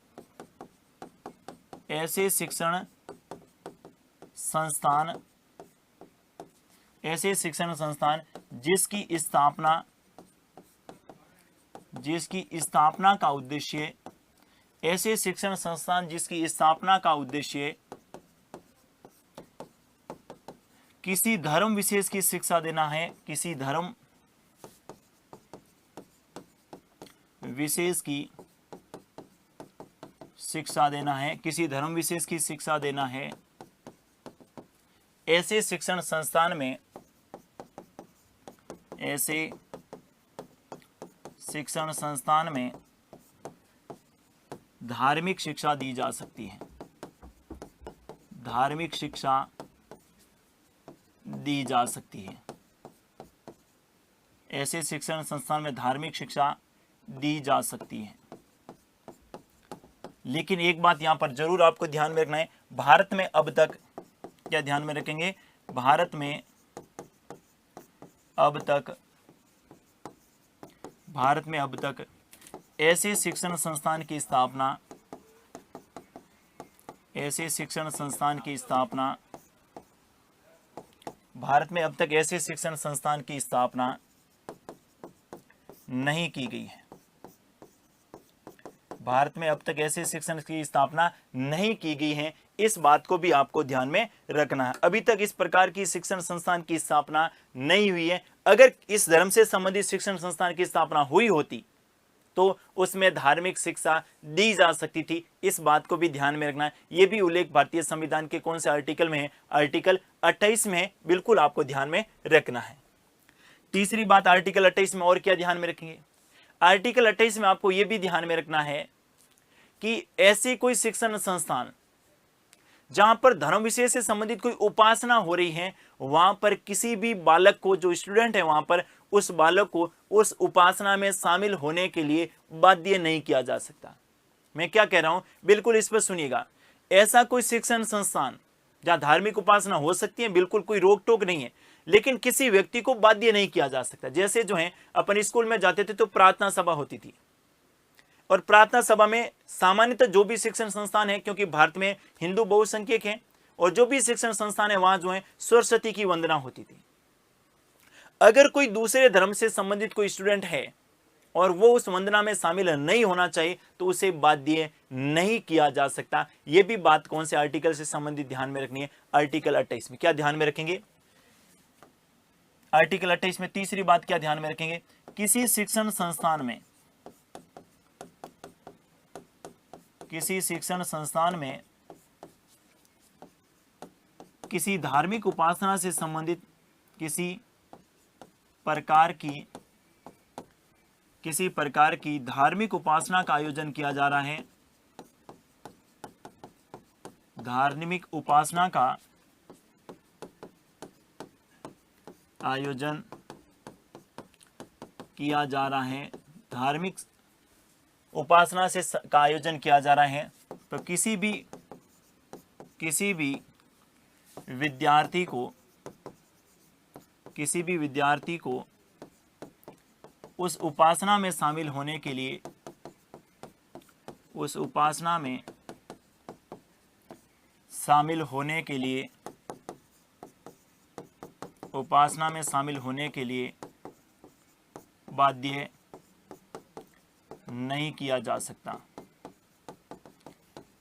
जिसकी स्थापना का उद्देश्य, ऐसे शिक्षण संस्थान जिसकी स्थापना का उद्देश्य किसी धर्म विशेष की शिक्षा देना है, किसी धर्म विशेष की शिक्षा देना है, ऐसे शिक्षण संस्थान में धार्मिक शिक्षा दी जा सकती है। धार्मिक शिक्षा दी जा सकती है। ऐसे शिक्षण संस्थान में धार्मिक शिक्षा दी जा सकती है। लेकिन एक बात यहां पर जरूर आपको ध्यान में रखना है, भारत में अब तक क्या ध्यान में रखेंगे? भारत में अब तक ऐसे शिक्षण संस्थान की स्थापना भारत में अब तक ऐसे शिक्षण संस्थान की स्थापना नहीं की गई है। भारत में अब तक ऐसे शिक्षण की स्थापना नहीं की गई है। इस बात को भी आपको ध्यान में रखना है। अभी तक इस प्रकार की शिक्षण संस्थान की स्थापना नहीं हुई है। अगर इस धर्म से संबंधित शिक्षण संस्थान की स्थापना हुई होती तो उसमें धार्मिक शिक्षा दी जा सकती थी। इस बात को भी ध्यान में रखना है। यह भी उल्लेख भारतीय संविधान के कौन से आर्टिकल में है? आर्टिकल 28 में है। बिल्कुल आपको ध्यान में रखना है। तीसरी बात आर्टिकल 28 में और क्या ध्यान में रखेंगे? आर्टिकल 28 में आपको यह भी ध्यान में रखना है कि ऐसी कोई शिक्षण संस्थान जहां पर धर्म विशेष से संबंधित कोई उपासना हो रही है, वहां पर किसी भी बालक को, जो स्टूडेंट है वहां पर, उस बालक को उस उपासना में शामिल होने के लिए बाध्य नहीं किया जा सकता। मैं क्या कह रहा हूं, बिल्कुल इस पर सुनिएगा। ऐसा कोई शिक्षण संस्थान जहां धार्मिक उपासना हो सकती है, बिल्कुल कोई रोक टोक नहीं है, लेकिन किसी व्यक्ति को बाध्य नहीं किया जा सकता। जैसे जो है अपन स्कूल में जाते थे तो प्रार्थना सभा होती थी, और प्रार्थना सभा में सामान्यतः जो भी शिक्षण संस्थान है, क्योंकि भारत में हिंदू बहुसंख्यक है, और जो भी शिक्षण संस्थान है वहां जो है सरस्वती की वंदना होती थी। अगर कोई दूसरे धर्म से संबंधित कोई स्टूडेंट है और वो उस वंदना में शामिल नहीं होना चाहिए तो उसे बाध्य नहीं किया जा सकता। यह भी बात कौन से आर्टिकल से संबंधित ध्यान में रखनी है? आर्टिकल 28 में। क्या ध्यान में रखेंगे? आर्टिकल 28 में तीसरी बात क्या ध्यान में रखेंगे? किसी शिक्षण संस्थान में, किसी शिक्षण संस्थान में किसी धार्मिक उपासना से संबंधित किसी प्रकार की धार्मिक उपासना का आयोजन किया जा रहा है, धार्मिक उपासना का आयोजन किया जा रहा है, धार्मिक उपासना से का आयोजन किया जा रहा है, तो किसी भी विद्यार्थी को उस उपासना में शामिल होने के लिए, उस उपासना में शामिल होने के लिए, उपासना में शामिल होने के लिए बाध्य नहीं किया जा सकता,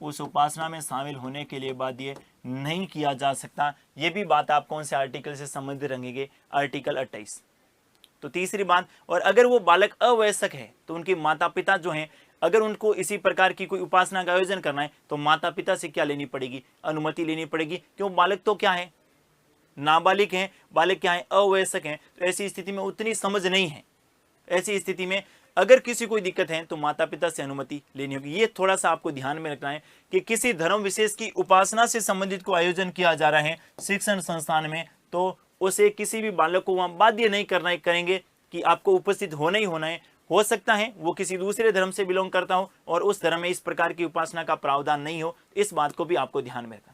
उस उपासना में शामिल होने के लिए बाध्य नहीं किया जा सकता। यह भी बात आप कौन से आर्टिकल से संबंधित रहेंगे? आर्टिकल 28। तो तीसरी बात, और अगर वो बालक अवयस्क है तो उनके माता पिता जो हैं, अगर उनको इसी प्रकार की कोई उपासना का आयोजन करना है तो माता पिता से क्या लेनी पड़ेगी? अनुमति लेनी पड़ेगी। क्यों? बालक तो क्या है? नाबालिग हैं, बालक क्या है? अवयस्क हैं। तो ऐसी स्थिति में उतनी समझ नहीं है। ऐसी स्थिति में अगर किसी कोई दिक्कत है तो माता पिता से अनुमति लेनी होगी। ये थोड़ा सा आपको ध्यान में रखना है कि किसी धर्म विशेष की उपासना से संबंधित को आयोजन किया जा रहा है शिक्षण संस्थान में, तो उसे किसी भी बालक को वहां बाध्य नहीं करेंगे कि आपको उपस्थित होना ही होना है। हो सकता है वो किसी दूसरे धर्म से बिलोंग करता हो और उस धर्म में इस प्रकार की उपासना का प्रावधान नहीं हो। इस बात को भी आपको ध्यान में रखना।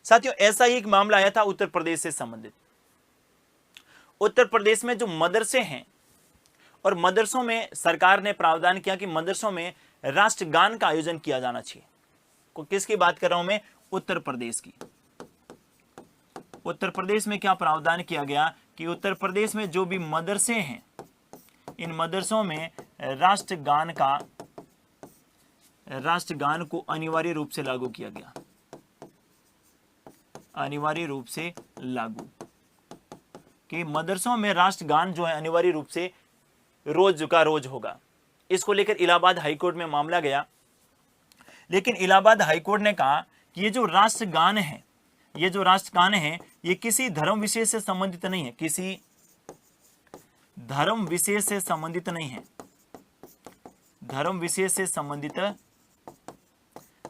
साथियों, ऐसा ही एक मामला आया था उत्तर प्रदेश से संबंधित। उत्तर प्रदेश में जो मदरसे हैं, और मदरसों में सरकार ने प्रावधान किया कि मदरसों में राष्ट्रगान का आयोजन किया जाना चाहिए। किसकी बात कर रहा हूं मैं? उत्तर प्रदेश की। उत्तर प्रदेश में क्या प्रावधान किया गया कि उत्तर प्रदेश में जो भी मदरसे हैं, इन मदरसों में राष्ट्रगान को अनिवार्य रूप से लागू किया गया। अनिवार्य रूप से लागू कि मदरसों में राष्ट्रगान जो है अनिवार्य रूप से रोज का रोज होगा। इसको लेकर इलाहाबाद हाईकोर्ट में मामला गया, लेकिन इलाहाबाद हाईकोर्ट ने कहा कि ये जो राष्ट्रगान है, ये किसी धर्म विशेष से संबंधित नहीं है, किसी धर्म विशेष से संबंधित नहीं है। धर्म विशेष से संबंधित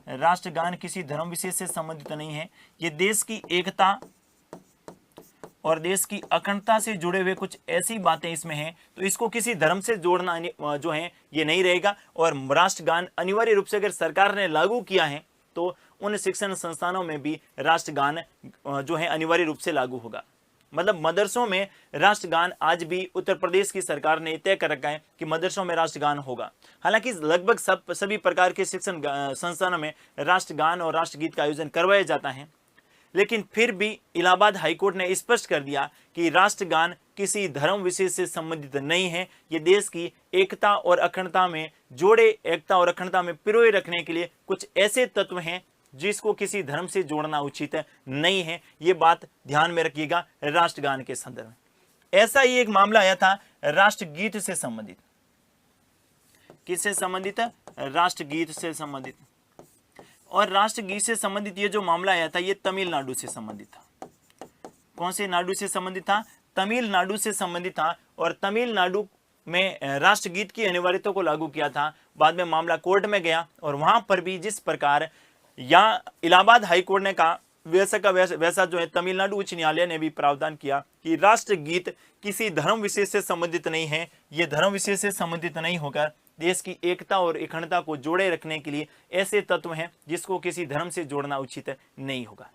राष्ट्रगान किसी धर्म विशेष से संबंधित नहीं है। ये देश की एकता और देश की अखंडता से जुड़े हुए कुछ ऐसी बातें इसमें हैं, तो इसको किसी धर्म से जोड़ना जो है ये नहीं रहेगा। और राष्ट्रगान अनिवार्य रूप से अगर सरकार ने लागू किया है तो उन शिक्षण संस्थानों में भी राष्ट्रगान जो है अनिवार्य रूप से लागू होगा। मतलब मदरसों में राष्ट्रगान आज भी उत्तर प्रदेश की सरकार ने तय कर रखा है कि मदरसों में राष्ट्रगान होगा। हालांकि लगभग सभी प्रकार के शिक्षण संस्थानों में राष्ट्रगान और राष्ट्रगीत का आयोजन करवाया जाता है, लेकिन फिर भी इलाहाबाद हाईकोर्ट ने स्पष्ट कर दिया कि राष्ट्रगान किसी धर्म विशेष से संबंधित नहीं है। ये देश की एकता और अखंडता में पिरोए रखने के लिए कुछ ऐसे तत्व हैं जिसको किसी धर्म से जोड़ना उचित नहीं है। ये बात ध्यान में रखिएगा राष्ट्रगान के संदर्भ में। ऐसा ही एक मामला आया था राष्ट्रगीत से संबंधित। किससे संबंधित? राष्ट्रगीत से संबंधित। और राष्ट्रगीत से संबंधित ये जो मामला आया था ये तमिलनाडु से संबंधित था। कौन से नाडु से संबंधित था? तमिलनाडु से संबंधित था। और तमिलनाडु में राष्ट्रगीत की अनिवार्यता को लागू किया था। बाद में मामला कोर्ट में गया और वहां पर भी जिस प्रकार या इलाहाबाद हाईकोर्ट ने कहा वैसा का वैसा जो है तमिलनाडु उच्च न्यायालय ने भी प्रावधान किया कि राष्ट्रगीत किसी धर्म विशेष से संबंधित नहीं है। यह धर्म विशेष से संबंधित नहीं होकर देश की एकता और अखंडता को जोड़े रखने के लिए ऐसे तत्व हैं जिसको किसी धर्म से जोड़ना उचित नहीं होगा।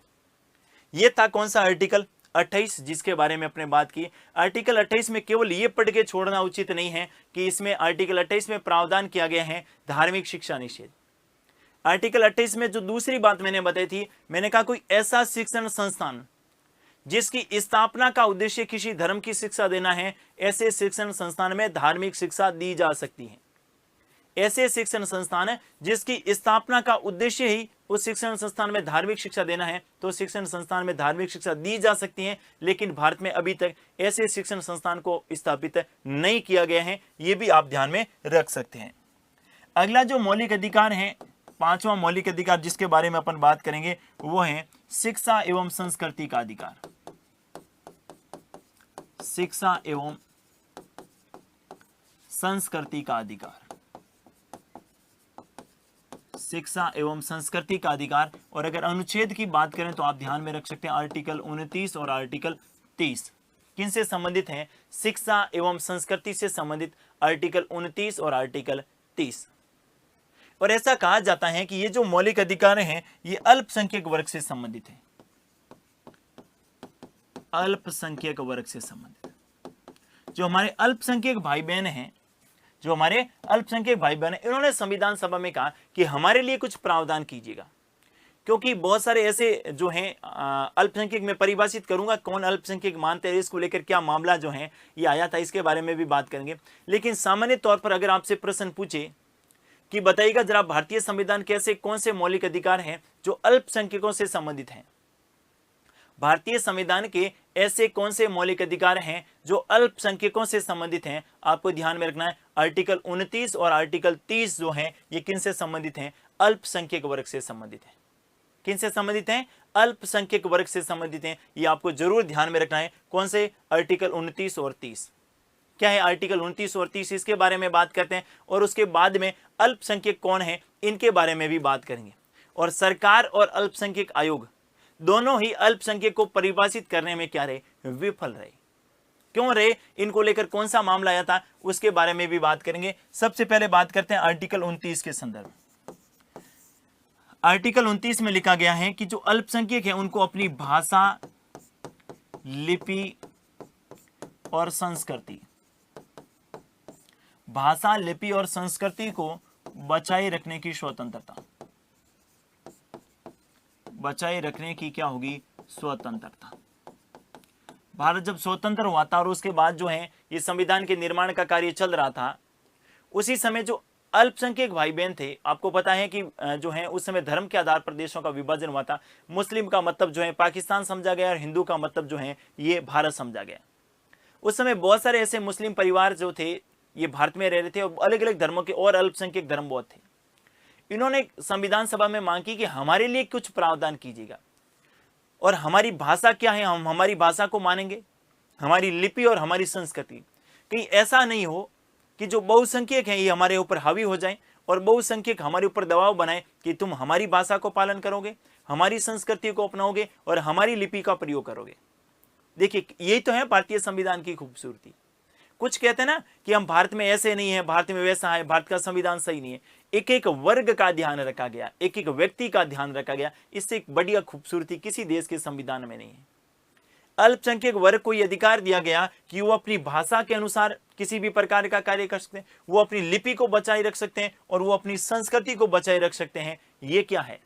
ये था कौन सा आर्टिकल 28, जिसके बारे में अपने बात की। आर्टिकल 28 में केवल ये पढ़ के छोड़ना उचित नहीं है कि इसमें आर्टिकल 28 में प्रावधान किया गया है धार्मिक शिक्षा निषेध। आर्टिकल 28 में जो दूसरी बात मैंने बताई थी, मैंने कहा कोई ऐसा शिक्षण संस्थान जिसकी स्थापना का उद्देश्य किसी धर्म की शिक्षा देना है, ऐसे शिक्षण संस्थान में धार्मिक शिक्षा दी जा सकती है। ऐसे शिक्षण संस्थान है जिसकी स्थापना का उद्देश्य ही उस शिक्षण संस्थान में धार्मिक शिक्षा देना है, तो शिक्षण संस्थान में धार्मिक शिक्षा दी जा सकती है। लेकिन भारत में अभी तक ऐसे शिक्षण संस्थान को स्थापित नहीं किया गया है, ये भी आप ध्यान में रख सकते हैं। अगला जो मौलिक अधिकार है, पांचवा मौलिक अधिकार जिसके बारे में अपन बात करेंगे, वो है शिक्षा एवं संस्कृति का अधिकार। शिक्षा एवं संस्कृति का अधिकार, शिक्षा एवं संस्कृति का अधिकार। और अगर अनुच्छेद की बात करें तो आप ध्यान में रख सकते हैं आर्टिकल 29 और आर्टिकल 30 किनसे संबंधित हैं? शिक्षा एवं संस्कृति से संबंधित आर्टिकल 29 और आर्टिकल 30। और ऐसा कहा जाता है कि ये जो मौलिक अधिकार हैं ये अल्पसंख्यक वर्ग से संबंधित है, अल्पसंख्यक वर्ग से संबंधित। जो हमारे अल्पसंख्यक भाई बहन हैं, जो हमारे अल्पसंख्यक भाई बहन हैं, इन्होंने संविधान सभा में कहा कि हमारे लिए कुछ प्रावधान कीजिएगा, क्योंकि बहुत सारे ऐसे जो हैं अल्पसंख्यक, में परिभाषित करूंगा कौन अल्पसंख्यक मानते हैं, इसको लेकर क्या मामला जो है ये आया था, इसके बारे में भी बात करेंगे। लेकिन सामान्य तौर पर अगर आपसे प्रश्न पूछे कि बताइएगा जरा भारतीय संविधान के ऐसे कौन से मौलिक अधिकार हैं जो अल्पसंख्यकों से संबंधित हैं, भारतीय संविधान के ऐसे कौन से मौलिक अधिकार हैं जो अल्पसंख्यकों से संबंधित हैं, आपको ध्यान में रखना है। आर्टिकल 29 और आर्टिकल 30 जो हैं ये किन से संबंधित हैं? अल्पसंख्यक वर्ग से संबंधित हैं। किन से संबंधित हैं? अल्पसंख्यक वर्ग से संबंधित हैं। ये आपको जरूर ध्यान में रखना है। कौन से? आर्टिकल 29 और 30। क्या है आर्टिकल 29 और 30? इसके बारे में बात करते हैं और उसके बाद में अल्पसंख्यक कौन है इनके बारे में भी बात करेंगे। और सरकार और अल्पसंख्यक आयोग दोनों ही अल्पसंख्यक को परिभाषित करने में क्या रहे? विफल रहे। क्यों रहे? इनको लेकर कौन सा मामला आया था उसके बारे में भी बात करेंगे। सबसे पहले बात करते हैं आर्टिकल 29 के संदर्भ। आर्टिकल 29 में लिखा गया है कि जो अल्पसंख्यक है उनको अपनी भाषा, लिपि और संस्कृति, भाषा, लिपि और संस्कृति को बचाए रखने की स्वतंत्रता, बचाए रखने की क्या होगी? स्वतंत्रता। भारत जब स्वतंत्र हुआ था और उसके बाद जो है ये संविधान के निर्माण का कार्य चल रहा था, उसी समय जो अल्पसंख्यक भाई बहन थे, आपको पता है कि जो है उस समय धर्म के आधार पर देशों का विभाजन हुआ था। मुस्लिम का मतलब जो है पाकिस्तान समझा गया और हिंदू का मतलब जो है ये भारत समझा गया। उस समय बहुत सारे ऐसे मुस्लिम परिवार जो थे ये भारत में रह रहे थे और अलग अलग धर्मों के और अल्पसंख्यक धर्म बहुत थे। इन्होंने संविधान सभा में मांग की कि हमारे लिए कुछ प्रावधान कीजिएगा और हमारी भाषा क्या है, हम हमारी भाषा को मानेंगे, हमारी लिपि और हमारी संस्कृति। कहीं ऐसा नहीं हो कि जो बहुसंख्यक हैं ये हमारे ऊपर हावी हो जाएं और बहुसंख्यक हमारे ऊपर दबाव बनाए कि तुम हमारी भाषा को पालन करोगे, हमारी संस्कृति को अपनाओगे और हमारी लिपि का प्रयोग करोगे। देखिए यही तो है भारतीय संविधान की खूबसूरती। कुछ कहते हैं ना कि हम भारत में ऐसे नहीं है, भारत में वैसा है, भारत का संविधान सही नहीं है। एक एक वर्ग का ध्यान रखा गया, एक एक व्यक्ति का ध्यान रखा गया। इससे एक बढ़िया खूबसूरती किसी देश के संविधान में नहीं है। अल्पसंख्यक वर्ग को यह अधिकार दिया गया कि वो अपनी भाषा के अनुसार किसी भी प्रकार का कार्य कर सकते हैं, वो अपनी लिपि को बचाए रख सकते हैं और वो अपनी संस्कृति को बचाए रख सकते हैं। ये क्या है?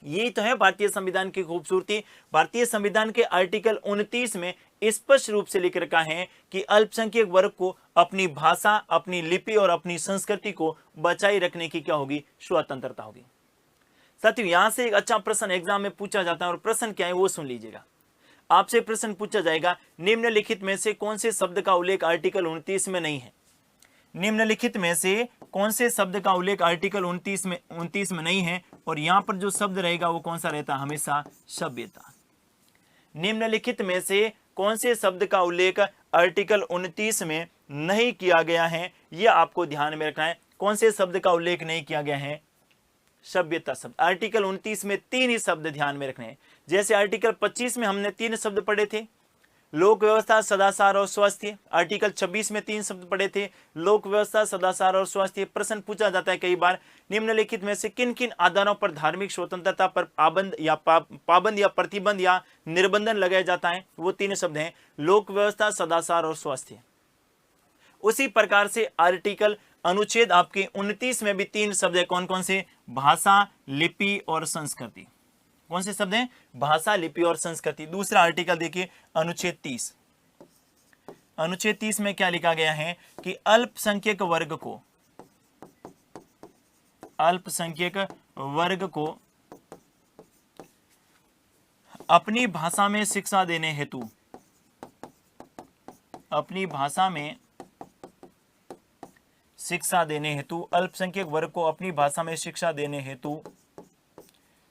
यही तो है भारतीय संविधान की खूबसूरती। भारतीय संविधान के आर्टिकल 29 में स्पष्ट रूप से लिख रखा है कि अल्पसंख्यक वर्ग को अपनी भाषा, अपनी लिपि और अपनी संस्कृति को बचाए रखने की क्या होगी? स्वतंत्रता होगी। साथियों यहां से एक अच्छा प्रश्न एग्जाम में पूछा जाता है और प्रश्न क्या है वो सुन लीजिएगा। आपसे प्रश्न पूछा जाएगा, निम्नलिखित में से कौन से शब्द का उल्लेख आर्टिकल 29 में नहीं है? निम्नलिखित में से कौन से शब्द का उल्लेख आर्टिकल 29 में नहीं है? और यहां पर जो शब्द रहेगा वो कौन सा रहता है? हमेशा सभ्यता। निम्नलिखित में से कौन से शब्द का उल्लेख आर्टिकल 29 में नहीं किया गया है? यह आपको ध्यान में रखना है। कौन से शब्द का उल्लेख नहीं किया गया है? सभ्यता शब्द। आर्टिकल 29 में 3 ही शब्द ध्यान में रखने हैं। जैसे आर्टिकल 25 में हमने 3 शब्द पढ़े थे, लोक व्यवस्था, सदाचार और स्वास्थ्य। आर्टिकल 26 में 3 शब्द पढ़े थे, लोक व्यवस्था, सदाचार और स्वास्थ्य। प्रश्न पूछा जाता है कई बार, निम्नलिखित में से किन किन आधारों पर धार्मिक स्वतंत्रता पर पाबंद या प्रतिबंध या निर्बंधन लगाया जाता है? वो 3 शब्द हैं, लोक व्यवस्था, सदाचार और स्वास्थ्य। उसी प्रकार से आर्टिकल अनुच्छेद आपके 29 में भी 3 शब्द है, कौन कौन से? भाषा, लिपि और संस्कृति। कौन से शब्द हैं? भाषा, लिपि और संस्कृति। दूसरा आर्टिकल देखिए, अनुच्छेद 30। अनुच्छेद 30 में क्या लिखा गया है कि अल्पसंख्यक वर्ग को अपनी भाषा में शिक्षा देने हेतु अल्पसंख्यक वर्ग को अपनी भाषा में शिक्षा देने हेतु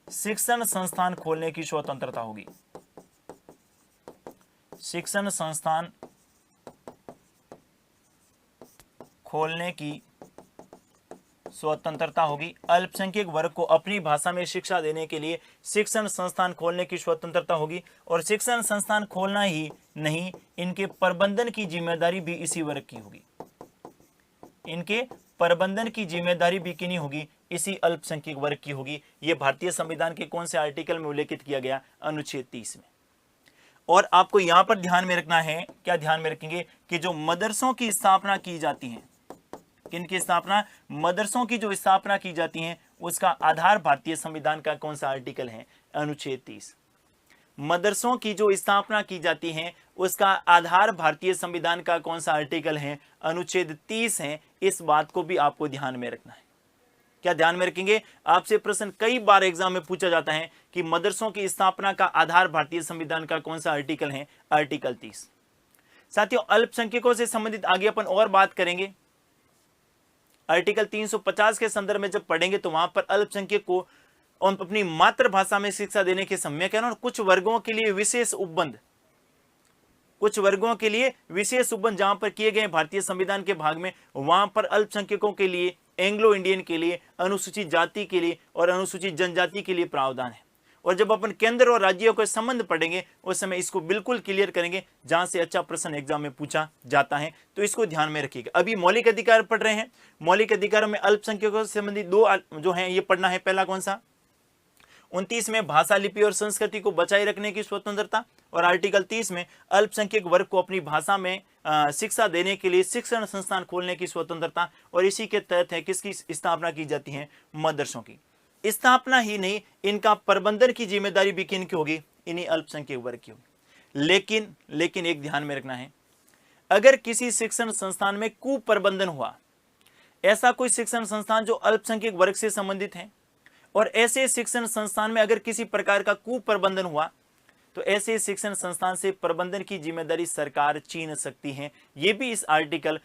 शिक्षण संस्थान खोलने की स्वतंत्रता होगी। शिक्षण संस्थान खोलने की स्वतंत्रता होगी। अल्पसंख्यक वर्ग को अपनी भाषा में शिक्षा देने के लिए शिक्षण संस्थान खोलने की स्वतंत्रता होगी। और शिक्षण संस्थान खोलना ही नहीं, इनके प्रबंधन की जिम्मेदारी भी इसी वर्ग की होगी। इनके प्रबंधन की जिम्मेदारी भी किन्हीं होगी? इसी अल्पसंख्यक वर्ग की होगी। यह भारतीय संविधान के कौन से आर्टिकल में उल्लेखित किया गया? अनुच्छेद 30 में। और आपको यहां पर ध्यान में रखना है, क्या ध्यान में रखेंगे कि जो मदरसों की स्थापना की जाती है, किनकी स्थापना? मदरसों की जो स्थापना की जाती है, उसका आधार भारतीय संविधान का कौन सा आर्टिकल है? अनुच्छेद 30। मदरसों की जो स्थापना की जाती है, उसका आधार भारतीय संविधान का कौन सा आर्टिकल है? अनुच्छेद 30 है। इस बात को भी आपको ध्यान में रखना है। क्या ध्यान में रखेंगे? आपसे प्रश्न कई बार एग्जाम में पूछा जाता है कि मदरसों की स्थापना का आधार भारतीय संविधान का कौन सा आर्टिकल है? आर्टिकल 30। साथियों, अल्पसंख्यकों से संबंधित आगे अपन और बात करेंगे। आर्टिकल 350 के संदर्भ में जब पढ़ेंगे तो वहां पर अल्पसंख्यक को अपनी मातृभाषा में शिक्षा देने के समय कह रहा हूं, कुछ वर्गों के लिए विशेष उपबंध, जहां पर किए गए भारतीय संविधान के भाग में, वहां पर अल्पसंख्यकों के लिए, एंग्लो इंडियन के लिए, अनुसूचित जाति के लिए और अनुसूचित जनजाति के लिए प्रावधान है। और जब अपन केंद्र और राज्यों के संबंध पढ़ेंगे उस समय इसको बिल्कुल क्लियर करेंगे, जहां से अच्छा प्रश्न एग्जाम में पूछा जाता है, तो इसको ध्यान में रखिएगा। अभी मौलिक अधिकार पढ़ रहे हैं। मौलिक अधिकारों में अल्पसंख्यकों से संबंधित 2 जो है ये पढ़ना है। पहला कौन सा? 29 में भाषा, लिपि और संस्कृति को बचाए रखने की स्वतंत्रता। और आर्टिकल 30 में अल्पसंख्यक वर्ग को अपनी भाषा में शिक्षा देने के लिए शिक्षण संस्थान खोलने की स्वतंत्रता। और इसी के तहत है किसकी स्थापना की जाती है? मदरसों की। स्थापना ही नहीं, इनका प्रबंधन की जिम्मेदारी भी किन की होगी? इन्हीं अल्पसंख्यक वर्ग की होगी। लेकिन एक ध्यान में रखना है, अगर किसी शिक्षण संस्थान में कुप्रबंधन हुआ, ऐसा कोई शिक्षण संस्थान जो अल्पसंख्यक वर्ग से संबंधित है, और ऐसे शिक्षण संस्थान में अगर किसी प्रकार का कुप्रबंधन हुआ, तो ऐसे शिक्षण संस्थान से प्रबंधन की जिम्मेदारी सरकार छीन सकती है। यह भी इस आर्टिकल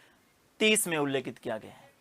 30 में उल्लेखित किया गया है।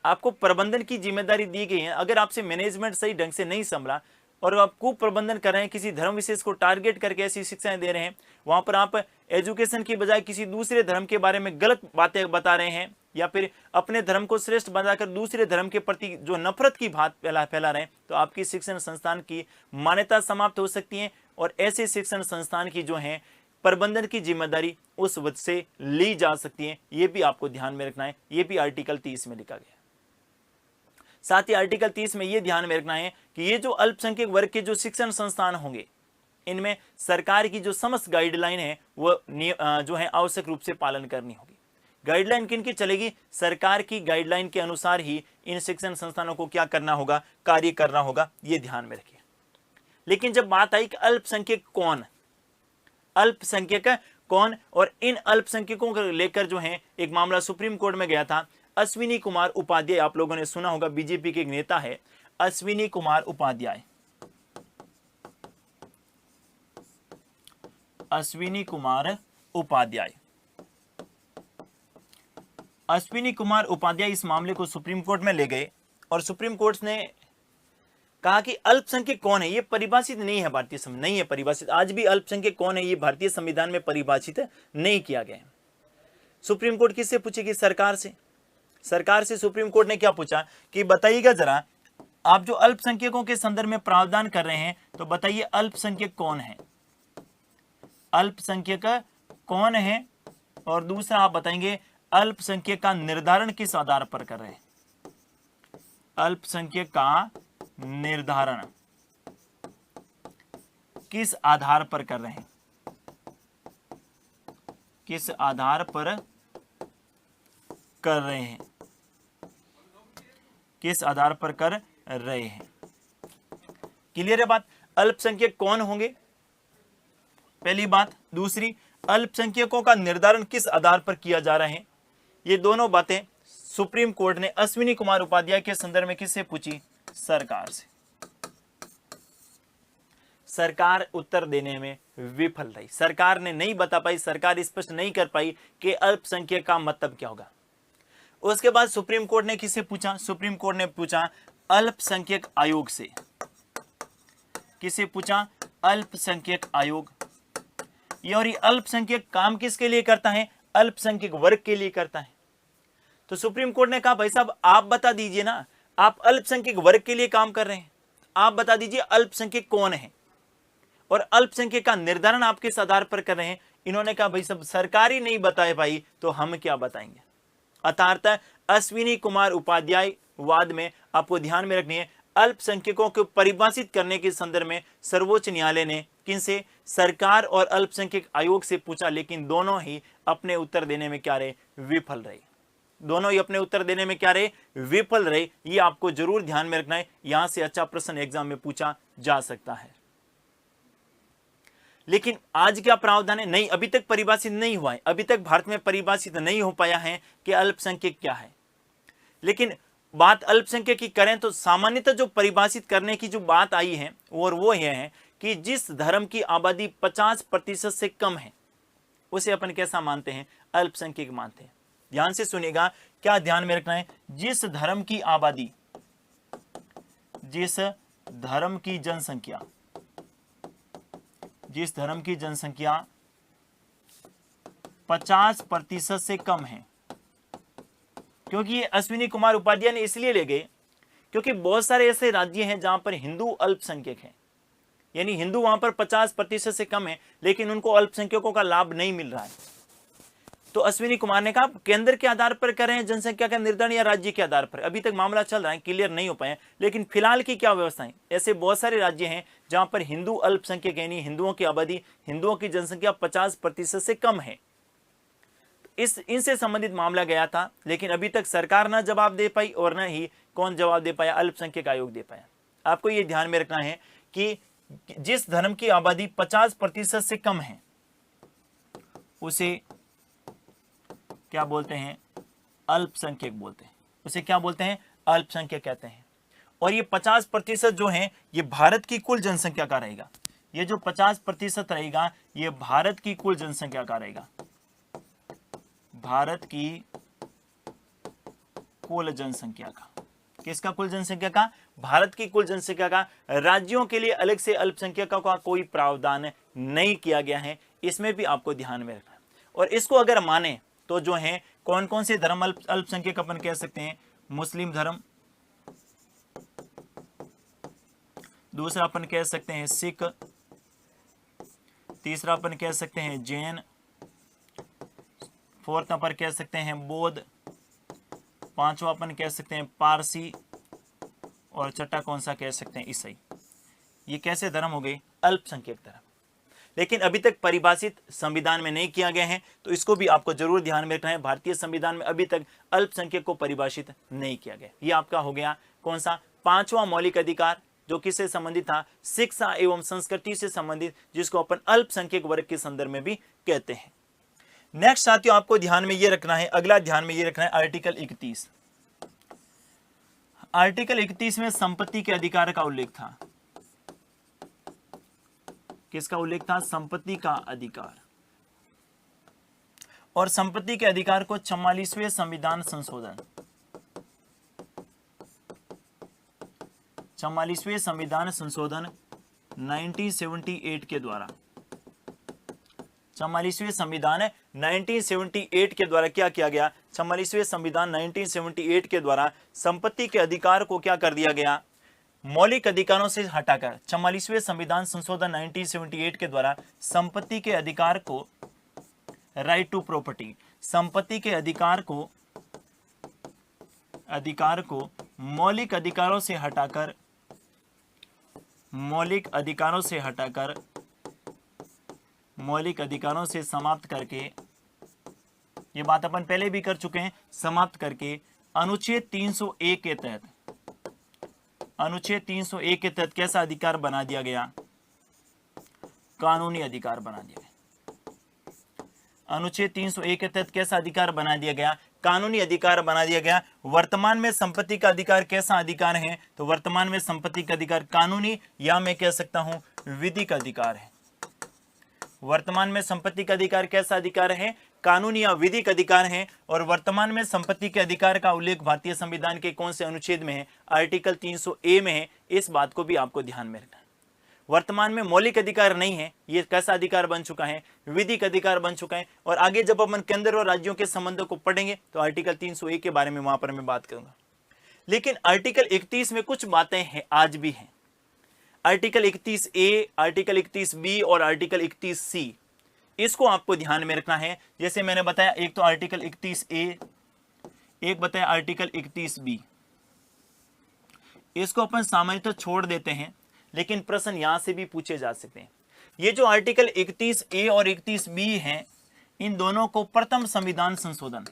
आपको प्रबंधन की जिम्मेदारी दी गई है। अगर आपसे मैनेजमेंट सही ढंग से नहीं संभला और आप कुप्रबंधन कर रहे हैं, किसी धर्म विशेष को टारगेट करके ऐसी शिक्षाएं दे रहे हैं, वहां पर आप एजुकेशन की बजाय किसी दूसरे धर्म के बारे में गलत बातें बता रहे हैं, या फिर अपने धर्म को श्रेष्ठ बताकर दूसरे धर्म के प्रति जो नफरत की बात फैला रहे हैं, तो आपकी शिक्षण संस्थान की मान्यता समाप्त हो सकती है। और ऐसे शिक्षण संस्थान की जो है प्रबंधन की जिम्मेदारी उस वक्त से ली जा सकती है। ये भी आपको ध्यान में रखना है। ये भी आर्टिकल 30 में लिखा गया। साथ ही आर्टिकल 30 में यह ध्यान में रखना है कि ये जो अल्पसंख्यक वर्ग के जो शिक्षण संस्थान होंगे, इनमें सरकार की जो समस्त गाइडलाइन है वो जो है आवश्यक रूप से पालन करनी होगी। गाइडलाइन किन की चलेगी? सरकार की गाइडलाइन के अनुसार ही इन शिक्षण संस्थानों को क्या करना होगा? कार्य करना होगा। ये ध्यान में रखिए। लेकिन जब बात आई कि अल्पसंख्यक कौन, और इन अल्पसंख्यकों को लेकर जो है एक मामला सुप्रीम कोर्ट में गया था। अश्विनी कुमार उपाध्याय, आप लोगों ने सुना होगा, बीजेपी के एक नेता है अश्विनी कुमार उपाध्याय। अश्विनी कुमार उपाध्याय इस मामले को सुप्रीम कोर्ट में ले गए और सुप्रीम कोर्ट ने कहा कि अल्पसंख्यक कौन है ये परिभाषित नहीं है, भारतीय संविधान नहीं है परिभाषित। आज भी अल्पसंख्यक कौन है ये भारतीय संविधान में परिभाषित नहीं किया गया। सुप्रीम कोर्ट किससे पूछेगी? सरकार से सुप्रीम कोर्ट ने क्या पूछा कि बताइएगा जरा, आप जो अल्पसंख्यकों के संदर्भ में प्रावधान कर रहे हैं, तो बताइए अल्पसंख्यक कौन है? अल्पसंख्यक कौन है, और दूसरा आप बताएंगे अल्पसंख्यक का निर्धारण किस आधार पर कर रहे हैं। अल्पसंख्यक का निर्धारण किस आधार पर कर रहे हैं, किस आधार पर कर रहे हैं, किस आधार पर कर रहे हैं। क्लियर है बात। अल्पसंख्यक कौन होंगे, पहली बात। दूसरी, अल्पसंख्यकों का निर्धारण किस आधार पर किया जा रहा है। ये दोनों बातें सुप्रीम कोर्ट ने अश्विनी कुमार उपाध्याय के संदर्भ में किससे पूछी, सरकार से। सरकार उत्तर देने में विफल रही, सरकार ने नहीं बता पाई, सरकार स्पष्ट नहीं कर पाई कि अल्पसंख्यक का मतलब क्या होगा। उसके बाद सुप्रीम कोर्ट ने किससे पूछा, सुप्रीम कोर्ट ने पूछा अल्पसंख्यक आयोग से। किससे पूछा, अल्पसंख्यक आयोग। ये और ये अल्पसंख्यक काम किसके लिए करता है, अल्पसंख्यक वर्ग के लिए करता है। तो सुप्रीम कोर्ट ने कहा भाई साहब आप बता दीजिए ना, आप अल्पसंख्यक वर्ग के लिए काम कर रहे हैं, आप बता दीजिए अल्पसंख्यक कौन है और अल्पसंख्यक का निर्धारण आप किस आधार पर कर रहे हैं। इन्होंने कहा भाई सब सरकार ही नहीं बताए भाई तो हम क्या बताएंगे। अर्थात अश्विनी कुमार उपाध्याय वाद में आपको ध्यान में रखनी है, अल्पसंख्यकों को परिभाषित करने के संदर्भ में सर्वोच्च न्यायालय ने किनसे, सरकार और अल्पसंख्यक आयोग से पूछा, लेकिन दोनों ही अपने उत्तर देने में क्या रहे, विफल रहे। दोनों ही अपने उत्तर देने में क्या रहे, विफल रहे। ये आपको जरूर ध्यान में रखना है, यहां से अच्छा प्रश्न एग्जाम में पूछा जा सकता है। लेकिन आज क्या प्रावधान है, नहीं अभी तक परिभाषित नहीं हुआ है, अभी तक भारत में परिभाषित नहीं हो पाया है कि अल्पसंख्यक क्या है। लेकिन बात अल्पसंख्यक की करें तो सामान्यतः जो परिभाषित करने की जो बात आई है और वो यह है कि जिस धर्म की आबादी 50% से कम है उसे अपन कैसा मानते हैं, अल्पसंख्यक मानते हैं। ध्यान से सुनिएगा, क्या ध्यान में रखना है, जिस धर्म की आबादी, जिस धर्म की जनसंख्या, जिस धर्म की जनसंख्या 50% से कम है। क्योंकि ये अश्विनी कुमार उपाध्याय ने इसलिए ले गए क्योंकि बहुत सारे ऐसे राज्य हैं जहां पर हिंदू अल्पसंख्यक हैं, यानी हिंदू वहां पर 50% से कम है, लेकिन उनको अल्पसंख्यकों का लाभ नहीं मिल रहा है। तो अश्विनी कुमार ने कहा केंद्र के आधार पर कर रहे हैं जनसंख्या का निर्धारण या राज्य के आधार पर। अभी तक मामला चल रहा है, क्लियर नहीं हो पाए, लेकिन फिलहाल की क्या व्यवस्था है, ऐसे बहुत सारे राज्य हैं जहां पर हिंदू अल्पसंख्यक यानी हिंदुओं की आबादी, हिंदुओं की जनसंख्या 50% से कम है। इनसे संबंधित मामला गया था, लेकिन अभी तक सरकार न जवाब दे पाई और न ही कौन जवाब दे पाया, अल्पसंख्यक आयोग दे पाया। आपको यह ध्यान में रखना है कि जिस धर्म की आबादी 50% से कम है उसे क्या बोलते हैं, अल्पसंख्यक बोलते हैं। उसे क्या बोलते हैं, अल्पसंख्यक कहते हैं। और ये 50% जो है ये भारत की कुल जनसंख्या का रहेगा। ये जो 50% रहेगा ये भारत की कुल जनसंख्या का रहेगा, भारत की कुल जनसंख्या का। किसका कुल जनसंख्या का, भारत की कुल जनसंख्या का। राज्यों के लिए अलग से अल्पसंख्यकों का कोई प्रावधान नहीं किया गया है, इसमें भी आपको ध्यान में रखना। और इसको अगर माने तो जो है कौन कौन से धर्म अल्पसंख्यक अपन कह सकते हैं, मुस्लिम धर्म, दूसरा अपन कह सकते हैं सिख, तीसरा अपन कह सकते हैं जैन, फोर्थ अपन कह सकते हैं बौद्ध, पांचवा अपन कह सकते हैं पारसी, और छठा कौन सा कह सकते हैं, ईसाई। ये कैसे धर्म हो गए, अल्पसंख्यक धर्म। लेकिन अभी तक परिभाषित संविधान में नहीं किया गया है, तो इसको भी आपको जरूर ध्यान में रखना है। भारतीय संविधान में अभी तक अल्पसंख्यक को परिभाषित नहीं किया गया। ये आपका हो गया कौन सा, पांचवा मौलिक अधिकार, जो किससे संबंधित था, शिक्षा एवं संस्कृति से संबंधित, जिसको अपन अल्पसंख्यक वर्ग के संदर्भ में भी कहते हैं। नेक्स्ट साथियों आपको ध्यान में ये रखना है, अगला ध्यान में ये रखना है आर्टिकल 31। आर्टिकल 31 में संपत्ति के अधिकार का उल्लेख था। किसका उल्लेख था, संपत्ति का अधिकार। और संपत्ति के अधिकार को 44वें संविधान संशोधन, 44वें संविधान संशोधन 1978 के द्वारा, 44वें संविधान 1978 के द्वारा क्या किया गया, 44वें संविधान 1978 के द्वारा संपत्ति के अधिकार को क्या कर दिया गया, मौलिक अधिकारों से हटाकर। 44वें संविधान संशोधन 1978 के द्वारा संपत्ति के अधिकार को राइट टू प्रॉपर्टी, संपत्ति के अधिकार को मौलिक अधिकारों से समाप्त करके, ये बात अपन पहले भी कर चुके हैं, समाप्त करके अनुच्छेद 301 के तहत कैसा अधिकार बना दिया गया? कानूनी अधिकार बना दिया गया। अनुच्छेद 301 के तहत कैसा अधिकार बना दिया गया? कानूनी अधिकार बना दिया गया। वर्तमान में संपत्ति का अधिकार कैसा अधिकार है? तो वर्तमान में संपत्ति का अधिकार कानूनी या मैं कह सकता हूं विधिक अधिकार है। वर्तमान में संपत्ति का अधिकार कैसा अधिकार है? कानूनी या विधिक अधिकार है। और वर्तमान में संपत्ति के अधिकार का उल्लेख भारतीय संविधान के कौन से अनुच्छेद में है? आर्टिकल 300A में है। इस बात को भी आपको ध्यान में रखना है। वर्तमान में मौलिक अधिकार नहीं है, ये कैसा अधिकार बन चुका है? विधिक अधिकार बन चुका है। और आगे जब अपन केंद्र और राज्यों के संबंधों को पढ़ेंगे तो आर्टिकल 301 के बारे में वहां पर मैं बात करूंगा। लेकिन आर्टिकल 31 में कुछ बातें हैं, आज भी हैं। आर्टिकल 31A, आर्टिकल 31B और आर्टिकल 31C, इसको आपको ध्यान में रखना है। जैसे मैंने बताया, एक तो आर्टिकल 31A, एक बताया आर्टिकल 31B। इसको अपन सामान्यतः छोड़ देते हैं, लेकिन प्रश्न यहां से भी पूछे जा सकते हैं। ये जो आर्टिकल 31A और 31B हैं, इन दोनों को प्रथम संविधान संशोधन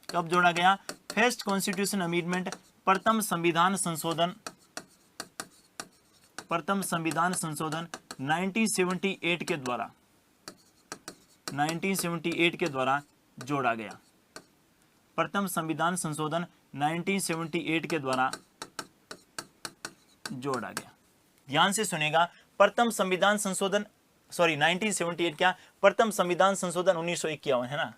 कब जोड़ा गया? फर्स्ट कॉन्स्टिट्यूशन अमेंडमेंट, प्रथम संविधान संशोधन 1978 के द्वारा जोड़ा गया। प्रथम संविधान संशोधन 1978 के द्वारा जोड़ा गया। ध्यान से सुनेगा, प्रथम संविधान संशोधन 1978 क्या? प्रथम संविधान संशोधन 1951 है ना,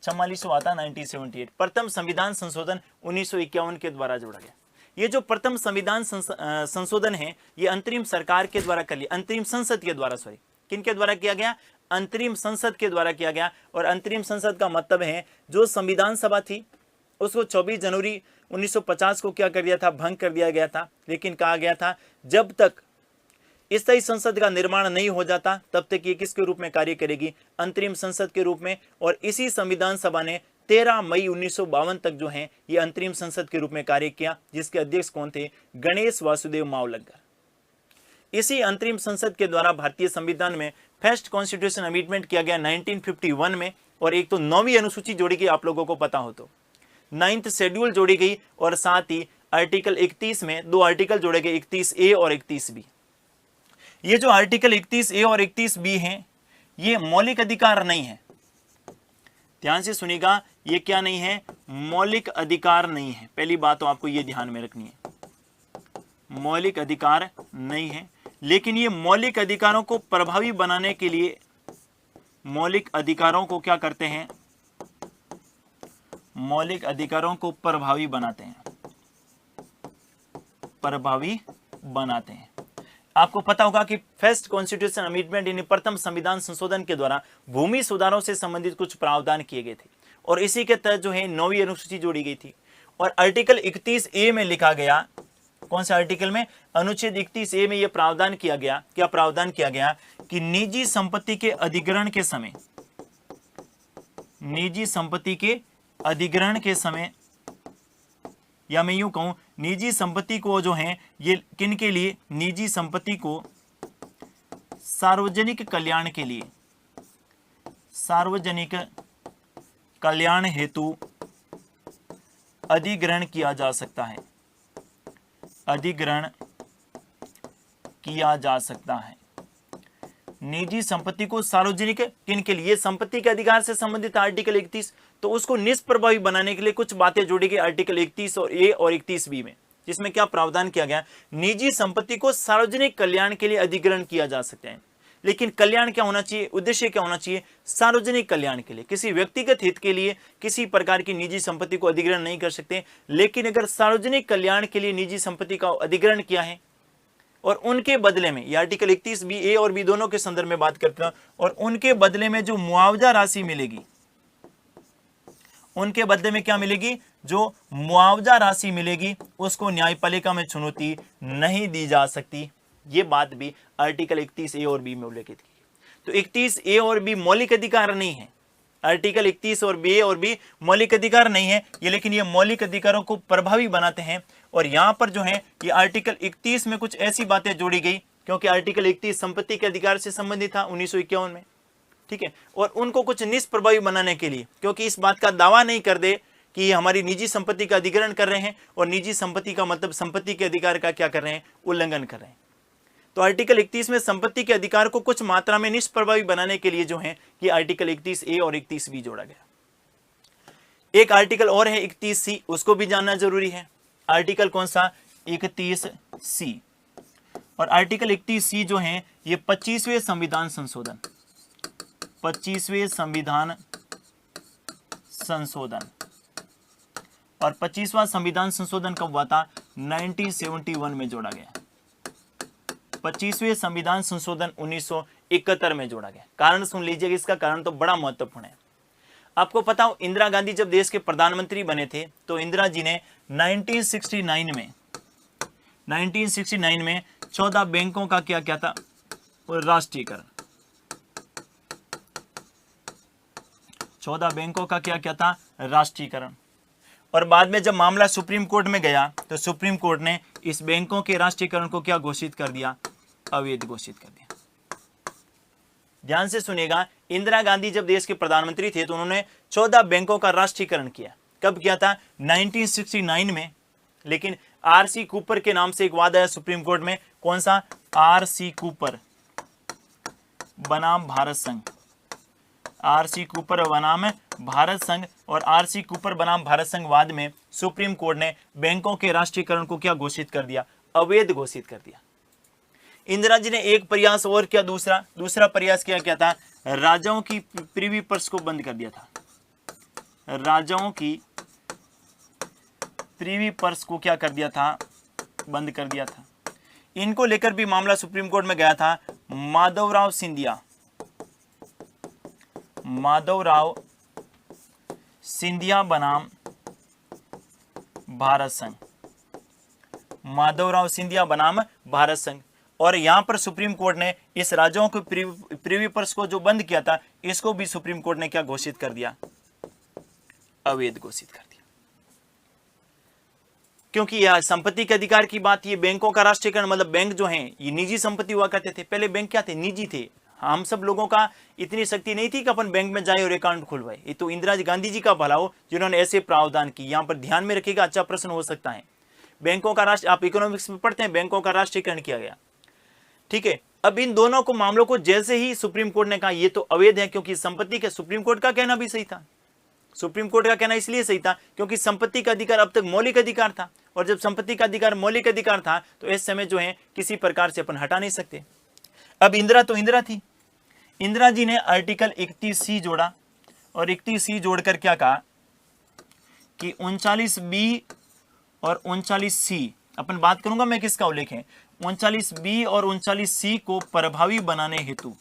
44 आता 1978। प्रथम संविधान संशोधन 1951 के द्वारा जोड़ा गया। ये जो प्रथम संविधान संशोधन है, ये अंतरिम सरकार के द्वारा कर लिया, अंतरिम संसद के द्वारा, किन के द्वारा किया गया? अंतरिम संसद के द्वारा किया गया। और अंतरिम संसद का मतलब है जो संविधान सभा थी उसको 24 जनवरी 1950 को क्या कर दिया था? भंग कर दिया गया था। लेकिन कहा गया था जब तक स्थायी संसद का निर्माण नहीं हो जाता तब तक ये किसके रूप में कार्य करेगी? अंतरिम संसद के रूप में। और इसी संविधान सभा ने 13 मई 1952 तक जो है ये अंतरिम संसद के रूप में कार्य किया, जिसके अध्यक्ष कौन थे? गणेश वासुदेव मावलंकर। इसी अंतरिम संसद के द्वारा भारतीय संविधान में फर्स्ट कॉन्स्टिट्यूशन अमेंडमेंट किया गया 1951 में। और एक तो 9वीं अनुसूची जोड़ी गई, आप लोगों को पता हो तो 9th शेड्यूल जोड़ी गई। और साथ ही आर्टिकल 31 में 2 आर्टिकल जोड़े गए, 31A और 31B। ये जो आर्टिकल 31A और 31B हैं, ये मौलिक अधिकार नहीं है। ध्यान से सुनिएगा, ये क्या नहीं है? मौलिक अधिकार नहीं है। पहली बात तो आपको ये ध्यान में रखनी है, मौलिक अधिकार नहीं है। लेकिन ये मौलिक अधिकारों को प्रभावी बनाने के लिए मौलिक अधिकारों को क्या करते हैं? मौलिक अधिकारों को प्रभावी बनाते हैं, प्रभावी बनाते हैं। आपको पता होगा कि फर्स्ट कॉन्स्टिट्यूशन अमेंडमेंट यानी प्रथम संविधान संशोधन के द्वारा भूमि सुधारों से संबंधित कुछ प्रावधान किए गए थे। और इसी के तहत जो है 9वीं अनुसूची जोड़ी गई थी। और आर्टिकल 31A में लिखा गया, कौन से आर्टिकल में? अनुच्छेद 31A में यह प्रावधान किया गया। क्या प्रावधान किया गया? कि निजी संपत्ति के अधिग्रहण के समय, निजी संपत्ति के अधिग्रहण के समय, या मैं यूं कहूं निजी संपत्ति को जो है ये किन के लिए? निजी संपत्ति को सार्वजनिक कल्याण के लिए, सार्वजनिक कल्याण हेतु अधिग्रहण किया जा सकता है, अधिग्रहण किया जा सकता है। निजी संपत्ति को सार्वजनिक किन के लिए? संपत्ति के अधिकार से संबंधित आर्टिकल 31, तो उसको निष्प्रभावी बनाने के लिए कुछ बातें जोड़ी गई आर्टिकल 31 और A और 31B में, जिसमें क्या प्रावधान किया गया? निजी संपत्ति को सार्वजनिक कल्याण के लिए अधिग्रहण किया जा सकता है। लेकिन कल्याण क्या होना चाहिए? उद्देश्य क्या होना चाहिए? सार्वजनिक कल्याण के लिए। किसी व्यक्तिगत हित के लिए किसी प्रकार की निजी संपत्ति को अधिग्रहण नहीं कर सकते। लेकिन अगर सार्वजनिक कल्याण के लिए निजी संपत्ति का अधिग्रहण किया है और उनके बदले में, ये आर्टिकल 31B A और B दोनों के संदर्भ में बात करते हैं, और उनके बदले में जो मुआवजा राशि मिलेगी, उनके बदले में क्या मिलेगी? जो मुआवजा राशि मिलेगी उसको न्यायपालिका में चुनौती नहीं दी जा सकती। ये बात भी आर्टिकल 31A और B में उल्लेखित की। तो 31 ए और बी मौलिक अधिकार नहीं है। आर्टिकल 31 और बी मौलिक अधिकार नहीं है ये, लेकिन ये मौलिक अधिकारों को प्रभावी बनाते हैं। और यहां पर जो है ये आर्टिकल 31 में कुछ ऐसी बातें जोड़ी गई, क्योंकि आर्टिकल 31 संपत्ति के अधिकार से संबंधित था 1951 में, ठीक है। और उनको कुछ निष्प्रभावी बनाने के लिए, क्योंकि इस बात का दावा नहीं कर दे कि ये हमारी निजी संपत्ति का अधिग्रहण कर रहे हैं, और निजी संपत्ति का मतलब संपत्ति के अधिकार का क्या कर रहे हैं, उल्लंघन कर रहे हैं। तो आर्टिकल 31 में संपत्ति के अधिकार को कुछ मात्रा में निष्प्रभावी बनाने के लिए जो है ये आर्टिकल 31 ए और 31 बी जोड़ा गया। एक आर्टिकल और है 31 सी, उसको भी जानना जरूरी है। आर्टिकल कौन सा, 31 सी। और आर्टिकल 31 सी जो है ये 25वें संविधान संशोधन, 25वें संविधान संशोधन। और 25वां संविधान संशोधन कब हुआ था, 1971 में जोड़ा गया। 25वें संविधान संशोधन 1971 में जोड़ा गया। कारण सुन लीजिएगा, इसका कारण तो बड़ा महत्वपूर्ण है। आपको पता हो इंदिरा गांधी जब देश के प्रधानमंत्री बने थे तो इंदिरा जी ने 1969 में 14 बैंकों का क्या क्या था, राष्ट्रीयकरण। 14 बैंकों का क्या क्या था, राष्ट्रीयकरण। और बाद में जब मामला सुप्रीम कोर्ट में गया तो सुप्रीम कोर्ट ने इस बैंकों के राष्ट्रीयकरण को क्या घोषित कर दिया, अवैध घोषित कर दिया। ध्यान से सुनिएगा, इंदिरा गांधी जब देश के प्रधानमंत्री थे तो उन्होंने 14 बैंकों का राष्ट्रीयकरण किया। कब किया था, 1969 में। लेकिन आरसी कूपर के नाम से एक वाद आया सुप्रीम कोर्ट में, कौन सा, आरसी कूपर बनाम भारत संघ, आरसी कूपर बनाम भारत संघ। और आरसी कूपर बनाम भारत संघ वाद में सुप्रीम कोर्ट ने बैंकों के राष्ट्रीयकरण को क्या घोषित कर दिया, अवैध घोषित कर दिया। इंदिरा जी ने एक प्रयास और किया, दूसरा प्रयास क्या था, राजाओं की प्रीवी पर्स को बंद कर दिया था। राजाओं की प्रीवी पर्स को क्या कर दिया था, बंद कर दिया था। इनको लेकर भी मामला सुप्रीम कोर्ट में गया था। माधवराव सिंधिया बनाम भारत संघ, माधवराव सिंधिया बनाम भारत संघ। और यहां पर सुप्रीम कोर्ट ने इस राजाओं के प्रीवी पर्स को जो बंद किया था, इसको भी सुप्रीम कोर्ट ने क्या घोषित कर दिया, अवैध घोषित कर दिया। क्योंकि यह संपत्ति के अधिकार की बात, ये बैंकों का राष्ट्रीयकरण मतलब बैंक जो हैं ये निजी संपत्ति हुआ करते थे। पहले बैंक क्या थे, निजी थे। हम सब लोगों का इतनी शक्ति नहीं थी कि अपन बैंक में जाए और अकाउंट खुलवाए। ये तो इंदिरा गांधी जी का भला हो जिन्होंने ऐसे प्रावधान की। यहां पर ध्यान में रखिएगा, अच्छा प्रश्न हो सकता है। बैंकों का आप इकोनॉमिक्स में पढ़ते हैं, बैंकों का राष्ट्रीयकरण किया गया, ठीक है। अब इन दोनों को मामलों को जैसे ही सुप्रीम कोर्ट ने कहा ये तो अवैध है, क्योंकि संपत्ति के, सुप्रीम कोर्ट का कहना भी सही था। सुप्रीम कोर्ट का कहना इसलिए सही था क्योंकि संपत्ति का अधिकार अब तक मौलिक अधिकार था, और जब संपत्ति का अधिकार मौलिक अधिकार था तो इस समय जो है किसी प्रकार से अपन हटा नहीं सकते। अब इंदिरा तो इंदिरा थी, इंदिरा जी ने आर्टिकल 31 सी जोड़ा, और 31 सी जोड़कर क्या कहा कि 39 बी और 39 सी, अपन बात करूंगा मैं किसका उल्लेख है, 39 बी और 39 सी को प्रभावी बनाने हेतु,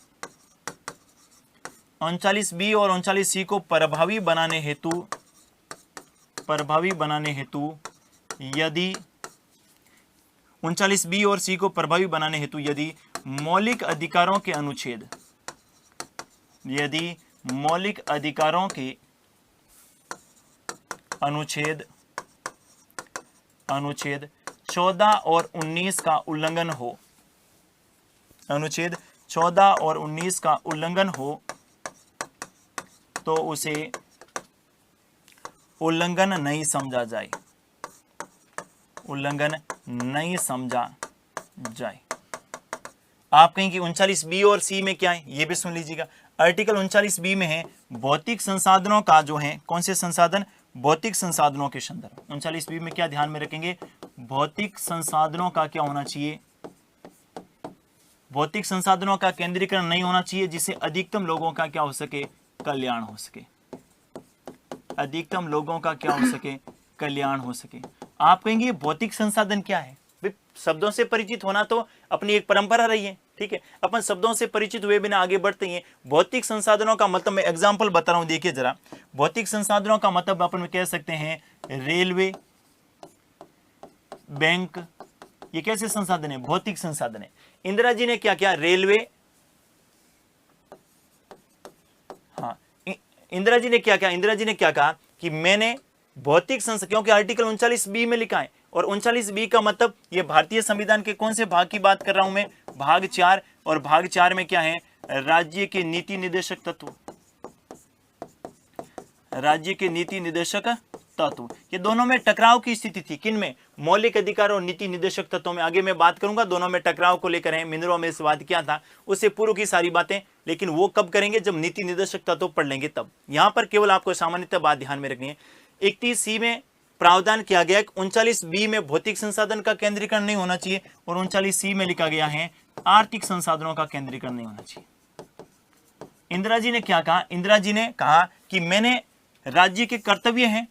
39 बी और 39 सी को प्रभावी बनाने हेतु यदि 39 बी और सी को प्रभावी बनाने हेतु यदि मौलिक अधिकारों के अनुच्छेद, यदि मौलिक अधिकारों के अनुच्छेद 14 और 19 का उल्लंघन हो, अनुच्छेद 14 और 19 का उल्लंघन हो तो उसे उल्लंघन नहीं समझा जाए, उल्लंघन नहीं समझा जाए। आप कहें कि 39 बी और सी में क्या है, ये भी सुन लीजिएगा। आर्टिकल 39 बी में है भौतिक संसाधनों का जो है, कौन से संसाधन, भौतिक संसाधनों के संदर्भ। 39 बी में क्या ध्यान में रखेंगे, भौतिक संसाधनों का क्या होना चाहिए, भौतिक संसाधनों का केंद्रीकरण नहीं होना चाहिए, जिससे अधिकतम लोगों का क्या हो सके, कल्याण हो सके, अधिकतम लोगों का क्या हो सके, कल्याण हो सके। आप कहेंगे भौतिक संसाधन क्या है, शब्दों से परिचित होना तो अपनी एक परंपरा रही है, ठीक है। अपन शब्दों से परिचित हुए बिना आगे बढ़ते हैं। भौतिक संसाधनों का मतलब मैं एग्जांपल बता रहा हूं, देखिए जरा। भौतिक संसाधनों का मतलब अपन कह सकते हैं रेलवे, बैंक, ये कैसे संसाधन है, भौतिक संसाधन है। इंदिरा जी ने क्या किया, रेलवे, इंदिरा जी ने क्या कहा, इंदिरा जी ने क्या कहा कि मैंने भौतिक संस्था, क्योंकि आर्टिकल 39B में लिखा है और 39B का मतलब ये भारतीय संविधान के कौन से भाग की बात कर रहा हूं मैं, भाग 4, और भाग 4 में क्या है, राज्य के नीति निर्देशक तत्व, राज्य के नीति निर्देशक तत्व, ये दोनों में टकराव की स्थिति थी। किन में, मौलिक अधिकार और नीति निर्देशक तत्वों में। आगे मैं बात करूंगा दोनों में टकराव को लेकर है, मिनरल में इस बात किया था, उससे पूर्व की सारी बातें, लेकिन वो कब करेंगे, जब नीति निर्देशक तत्व पढ़ लेंगे तब। यहां पर केवल आपको सामान्यतः बात ध्यान में रखनी है, 31C में प्रावधान किया गया, 39B में भौतिक संसाधन का केंद्रीकरण नहीं होना चाहिए और 39C में लिखा गया है आर्थिक संसाधनों का केंद्रीकरण नहीं होना चाहिए। इंदिरा जी ने क्या कहा, इंदिरा जी ने कहा कि मैंने राज्य के कर्तव्य हैं,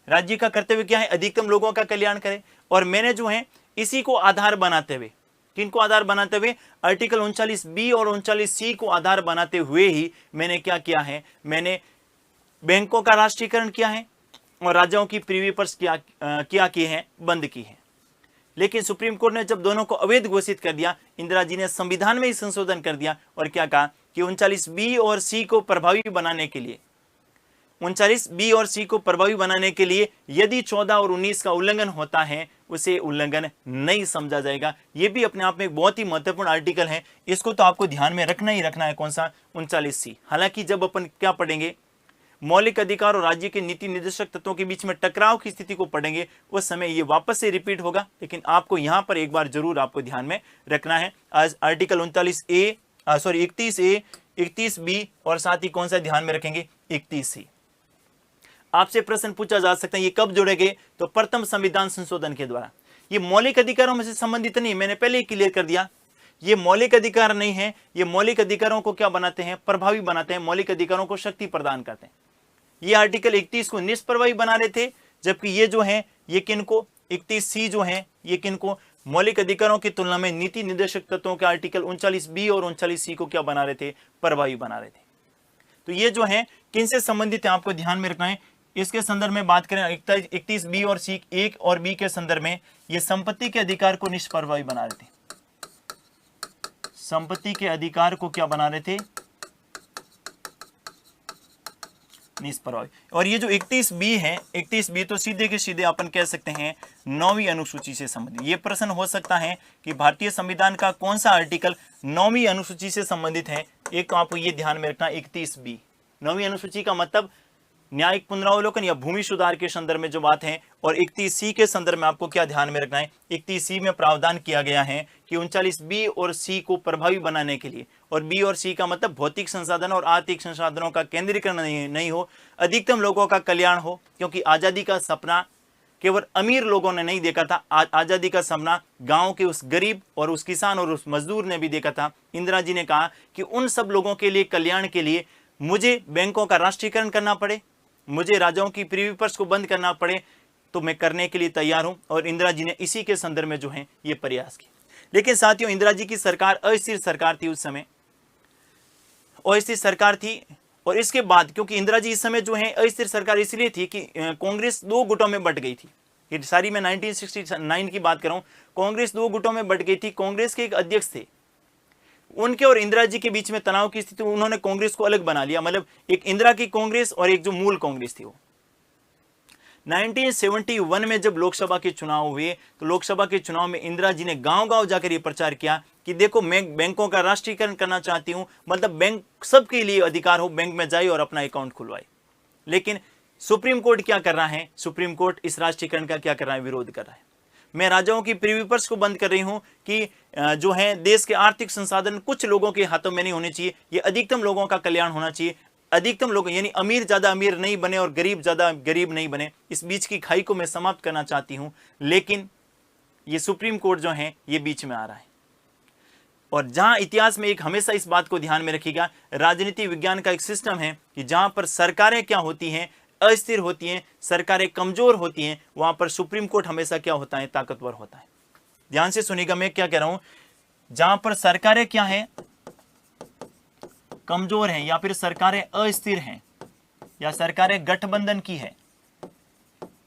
राज्य का कर्तव्य क्या है, अधिकतम लोगों का कल्याण करे, और मैंने जो है इसी को आधार बनाते हुए, किनको आधार बनाते हुए, आर्टिकल 39B और 39C को आधार बनाते हुए ही मैंने क्या किया है, मैंने बैंकों का राष्ट्रीयकरण किया है और राज्यों की प्रीवी पर्स क्या किए हैं, बंद की है। लेकिन सुप्रीम कोर्ट ने जब दोनों को अवैध घोषित कर दिया, इंदिरा जी ने संविधान में ही संशोधन कर दिया और क्या कहा कि 39B और C को प्रभावी बनाने के लिए, 39B और C को प्रभावी बनाने के लिए यदि 14 और 19 का उल्लंघन होता है उसे उल्लंघन नहीं समझा जाएगा। यह भी अपने आप में एक बहुत ही महत्वपूर्ण आर्टिकल है, इसको तो आपको ध्यान में रखना ही रखना है। कौन सा, 39C। हालांकि जब अपन क्या पढ़ेंगे, मौलिक अधिकार और राज्य के नीति निर्देशक तत्वों के बीच में टकराव की स्थिति को पढ़ेंगे, उस समय ये वापस से रिपीट होगा, लेकिन आपको यहां पर एक बार जरूर आपको ध्यान में रखना है। आज आर्टिकल 31A, 31B और साथ ही कौन सा ध्यान में रखेंगे, 31C। आपसे प्रश्न पूछा जा सकता है ये कब जोड़ेंगे, तो प्रथम संविधान संशोधन के द्वारा। ये मौलिक अधिकारों में से संबंधित नहीं, मैंने पहले ही क्लियर कर दिया, ये मौलिक अधिकार नहीं है। ये मौलिक अधिकारों को क्या बनाते हैं, प्रभावी बनाते हैं, मौलिक अधिकारों को शक्ति प्रदान करते हैं। ये आर्टिकल 31 को निष्प्रभावी बना रहे थे, जबकि ये जो है ये किनको, 31C जो है ये किनको, मौलिक अधिकारों की तुलना में नीति निर्देशक तत्वों के आर्टिकल 39B और 39C को क्या बना रहे थे, प्रभावी बना रहे थे। तो ये जो है किन से संबंधित है आपको ध्यान में रखना है। इसके संदर्भ में बात करें 31B और C 1 और B के संदर्भ में, ये संपत्ति के अधिकार को निष्प्रभावी बना रहे थे, संपत्ति के अधिकार को क्या बना रहे थे, निष्प्रभावी। और ये जो 31B है, 31B तो सीधे के सीधे अपन कह सकते हैं 9वीं अनुसूची से संबंधित। ये प्रश्न हो सकता है कि भारतीय संविधान का कौन सा आर्टिकल 9वीं अनुसूची से संबंधित है। एक तो आपको ये ध्यान में रखना, 31B 9वीं अनुसूची का मतलब न्यायिक पुनरावलोकन या भूमि सुधार के संदर्भ में जो बात है, और 31C के संदर्भ में आपको क्या ध्यान में रखना है, 31C में प्रावधान किया गया है कि 39B और C को प्रभावी बनाने के लिए, और B और C का मतलब भौतिक संसाधन और आर्थिक संसाधनों का केंद्रीकरण नहीं हो, अधिकतम लोगों का कल्याण हो, क्योंकि आजादी का सपना केवल अमीर लोगों ने नहीं देखा था, आजादी का सपना गांव के उस गरीब और उस किसान और उस मजदूर ने भी देखा था। इंदिरा जी ने कहा कि उन सब लोगों के लिए, कल्याण के लिए मुझे बैंकों का राष्ट्रीयकरण करना पड़े, मुझे राज्यों की प्रीवी पर्स को बंद करना पड़े, तो मैं करने के लिए तैयार हूं। और इंदिरा जी ने इसी के संदर्भ में जो है ये प्रयास किया। लेकिन साथियों, इंदिरा जी की सरकार अस्थिर सरकार थी, उस समय अस्थिर सरकार थी। और इसके बाद, क्योंकि इंदिरा जी इस समय जो है अस्थिर सरकार इसलिए थी कि कांग्रेस 2 गुटों में बंट गई थी। ये सारी मैं 1969 की बात कर रहा हूं। कांग्रेस 2 गुटों में बंट गई थी। कांग्रेस के एक अध्यक्ष थे, उनके और इंदिरा जी के बीच में तनाव की स्थिति, उन्होंने कांग्रेस को अलग बना लिया, मतलब एक इंदिरा की कांग्रेस और एक जो मूल कांग्रेस थी वो। 1971 में जब लोकसभा के चुनाव हुए, तो लोकसभा के चुनाव में इंदिरा जी ने गांव-गांव जाकर ये प्रचार किया कि देखो, मैं बैंकों का राष्ट्रीयकरण करना चाहती हूं, मतलब बैंक सबके लिए अधिकार हो, बैंक में जाए और अपना अकाउंट खुलवाए। लेकिन सुप्रीम कोर्ट क्या कर रहा है, सुप्रीम कोर्ट इस राष्ट्रीयकरण का क्या कर रहा है, विरोध कर रहा है। मैं राज्यों की प्रीवी पर्स को बंद कर रही हूं कि जो है देश के आर्थिक संसाधन कुछ लोगों के हाथों में नहीं होने चाहिए, ये अधिकतम लोगों का कल्याण होना चाहिए। अधिकतम लोग यानी अमीर ज्यादा अमीर नहीं बने और गरीब ज्यादा गरीब नहीं बने, इस बीच की खाई को मैं समाप्त करना चाहती हूं। लेकिन ये सुप्रीम कोर्ट जो है ये बीच में आ रहा है। और जहां इतिहास में एक हमेशा इस बात को ध्यान में रखिएगा, राजनीति विज्ञान का एक सिस्टम है कि जहां पर सरकारें क्या होती हैं, अस्थिर होती हैं, सरकारें कमजोर होती हैं, वहां पर सुप्रीम कोर्ट हमेशा क्या होता है, ताकतवर होता है। ध्यान से सुनिएगा मैं क्या कह रहा हूं, जहां पर सरकारें क्या हैं, कमजोर हैं, या फिर सरकारें अस्थिर हैं, या सरकारें गठबंधन की है,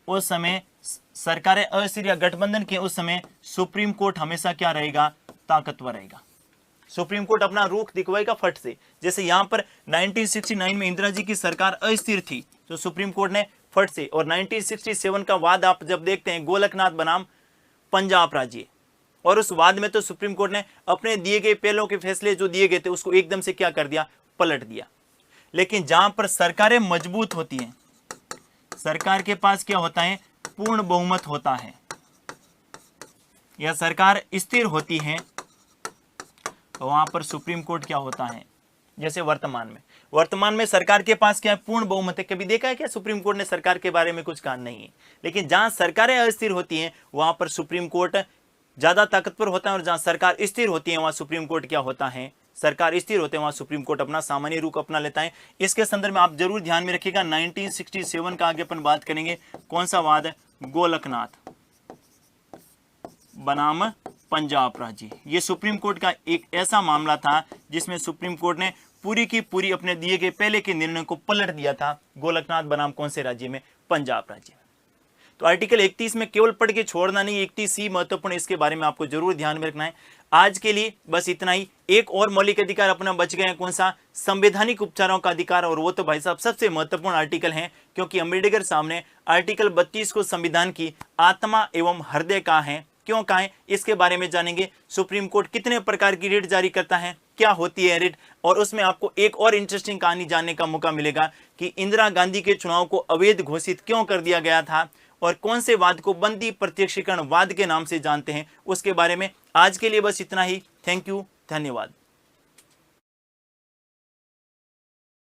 उस समय सरकारें अस्थिर या गठबंधन की, उस समय सुप्रीम कोर्ट हमेशा क्या रहेगा, ताकतवर रहेगा। सुप्रीम कोर्ट अपना रुख दिखवाएगा फट से। जैसे यहाँ पर 1969 में इंदिरा जी की सरकार अस्थिर थी तो सुप्रीम कोर्ट ने फट से, और 1967 का वाद आप जब देखते हैं गोलकनाथ बनाम पंजाब राज्य, और उस वाद में तो सुप्रीम कोर्ट ने अपने दिए गए पहलों के फैसले जो दिए गए थे उसको एकदम से क्या कर दिया, पलट दिया। लेकिन जहां पर सरकारें मजबूत होती हैं, सरकार के पास क्या होता है, पूर्ण बहुमत होता है, या सरकार स्थिर होती है, तो वहां पर सुप्रीम कोर्ट क्या होता है, जैसे वर्तमान में सरकार के पास क्या है, पूर्ण बहुमत है। कभी देखा है क्या सुप्रीम कोर्ट ने सरकार के बारे में कुछ कहा, नहीं है। लेकिन जहां सरकारें अस्थिर होती हैं वहां पर सुप्रीम कोर्ट ज्यादा ताकतवर होता है, और जहां सरकार स्थिर होती है वहां सुप्रीम कोर्ट क्या होता है, सरकार स्थिर होते हैं वहां सुप्रीम कोर्ट अपना सामान्य रुख अपना लेता है। इसके संदर्भ में आप जरूर ध्यान में रखिएगा। 1967 का आगे अपन बात करेंगे, कौन सा वाद, गोलकनाथ बनाम पंजाब राज्य। ये सुप्रीम कोर्ट का एक ऐसा मामला था जिसमें सुप्रीम कोर्ट ने पूरी की पूरी अपने दिए गए पहले के निर्णय को पलट दिया था। गोलकनाथ बनाम कौन से राज्य में, पंजाब राज्य। तो आर्टिकल 31 में केवल पढ़ के छोड़ना नहीं, 31 ही महत्वपूर्ण, इसके बारे में आपको जरूर ध्यान में रखना है। आज के लिए बस इतना ही। एक और मौलिक अधिकार अपना बच गए हैं, कौन सा, संवैधानिक उपचारों का अधिकार, और वो तो भाई साहब सबसे महत्वपूर्ण आर्टिकल है, क्योंकि अम्बेडकर साहब ने आर्टिकल 32 को संविधान की आत्मा एवं हृदय कहा है। क्यों कहा है, इसके बारे में जानेंगे। सुप्रीम कोर्ट कितने प्रकार की रिट जारी करता है, क्या होती है रिट, और उसमें आपको एक और इंटरेस्टिंग कहानी जानने का मौका मिलेगा कि इंदिरा गांधी के चुनाव को अवैध घोषित क्यों कर दिया गया था, और कौन से वाद को बंदी प्रत्यक्षीकरण वाद के नाम से जानते हैं, उसके बारे में। आज के लिए बस इतना ही। थैंक यू, धन्यवाद।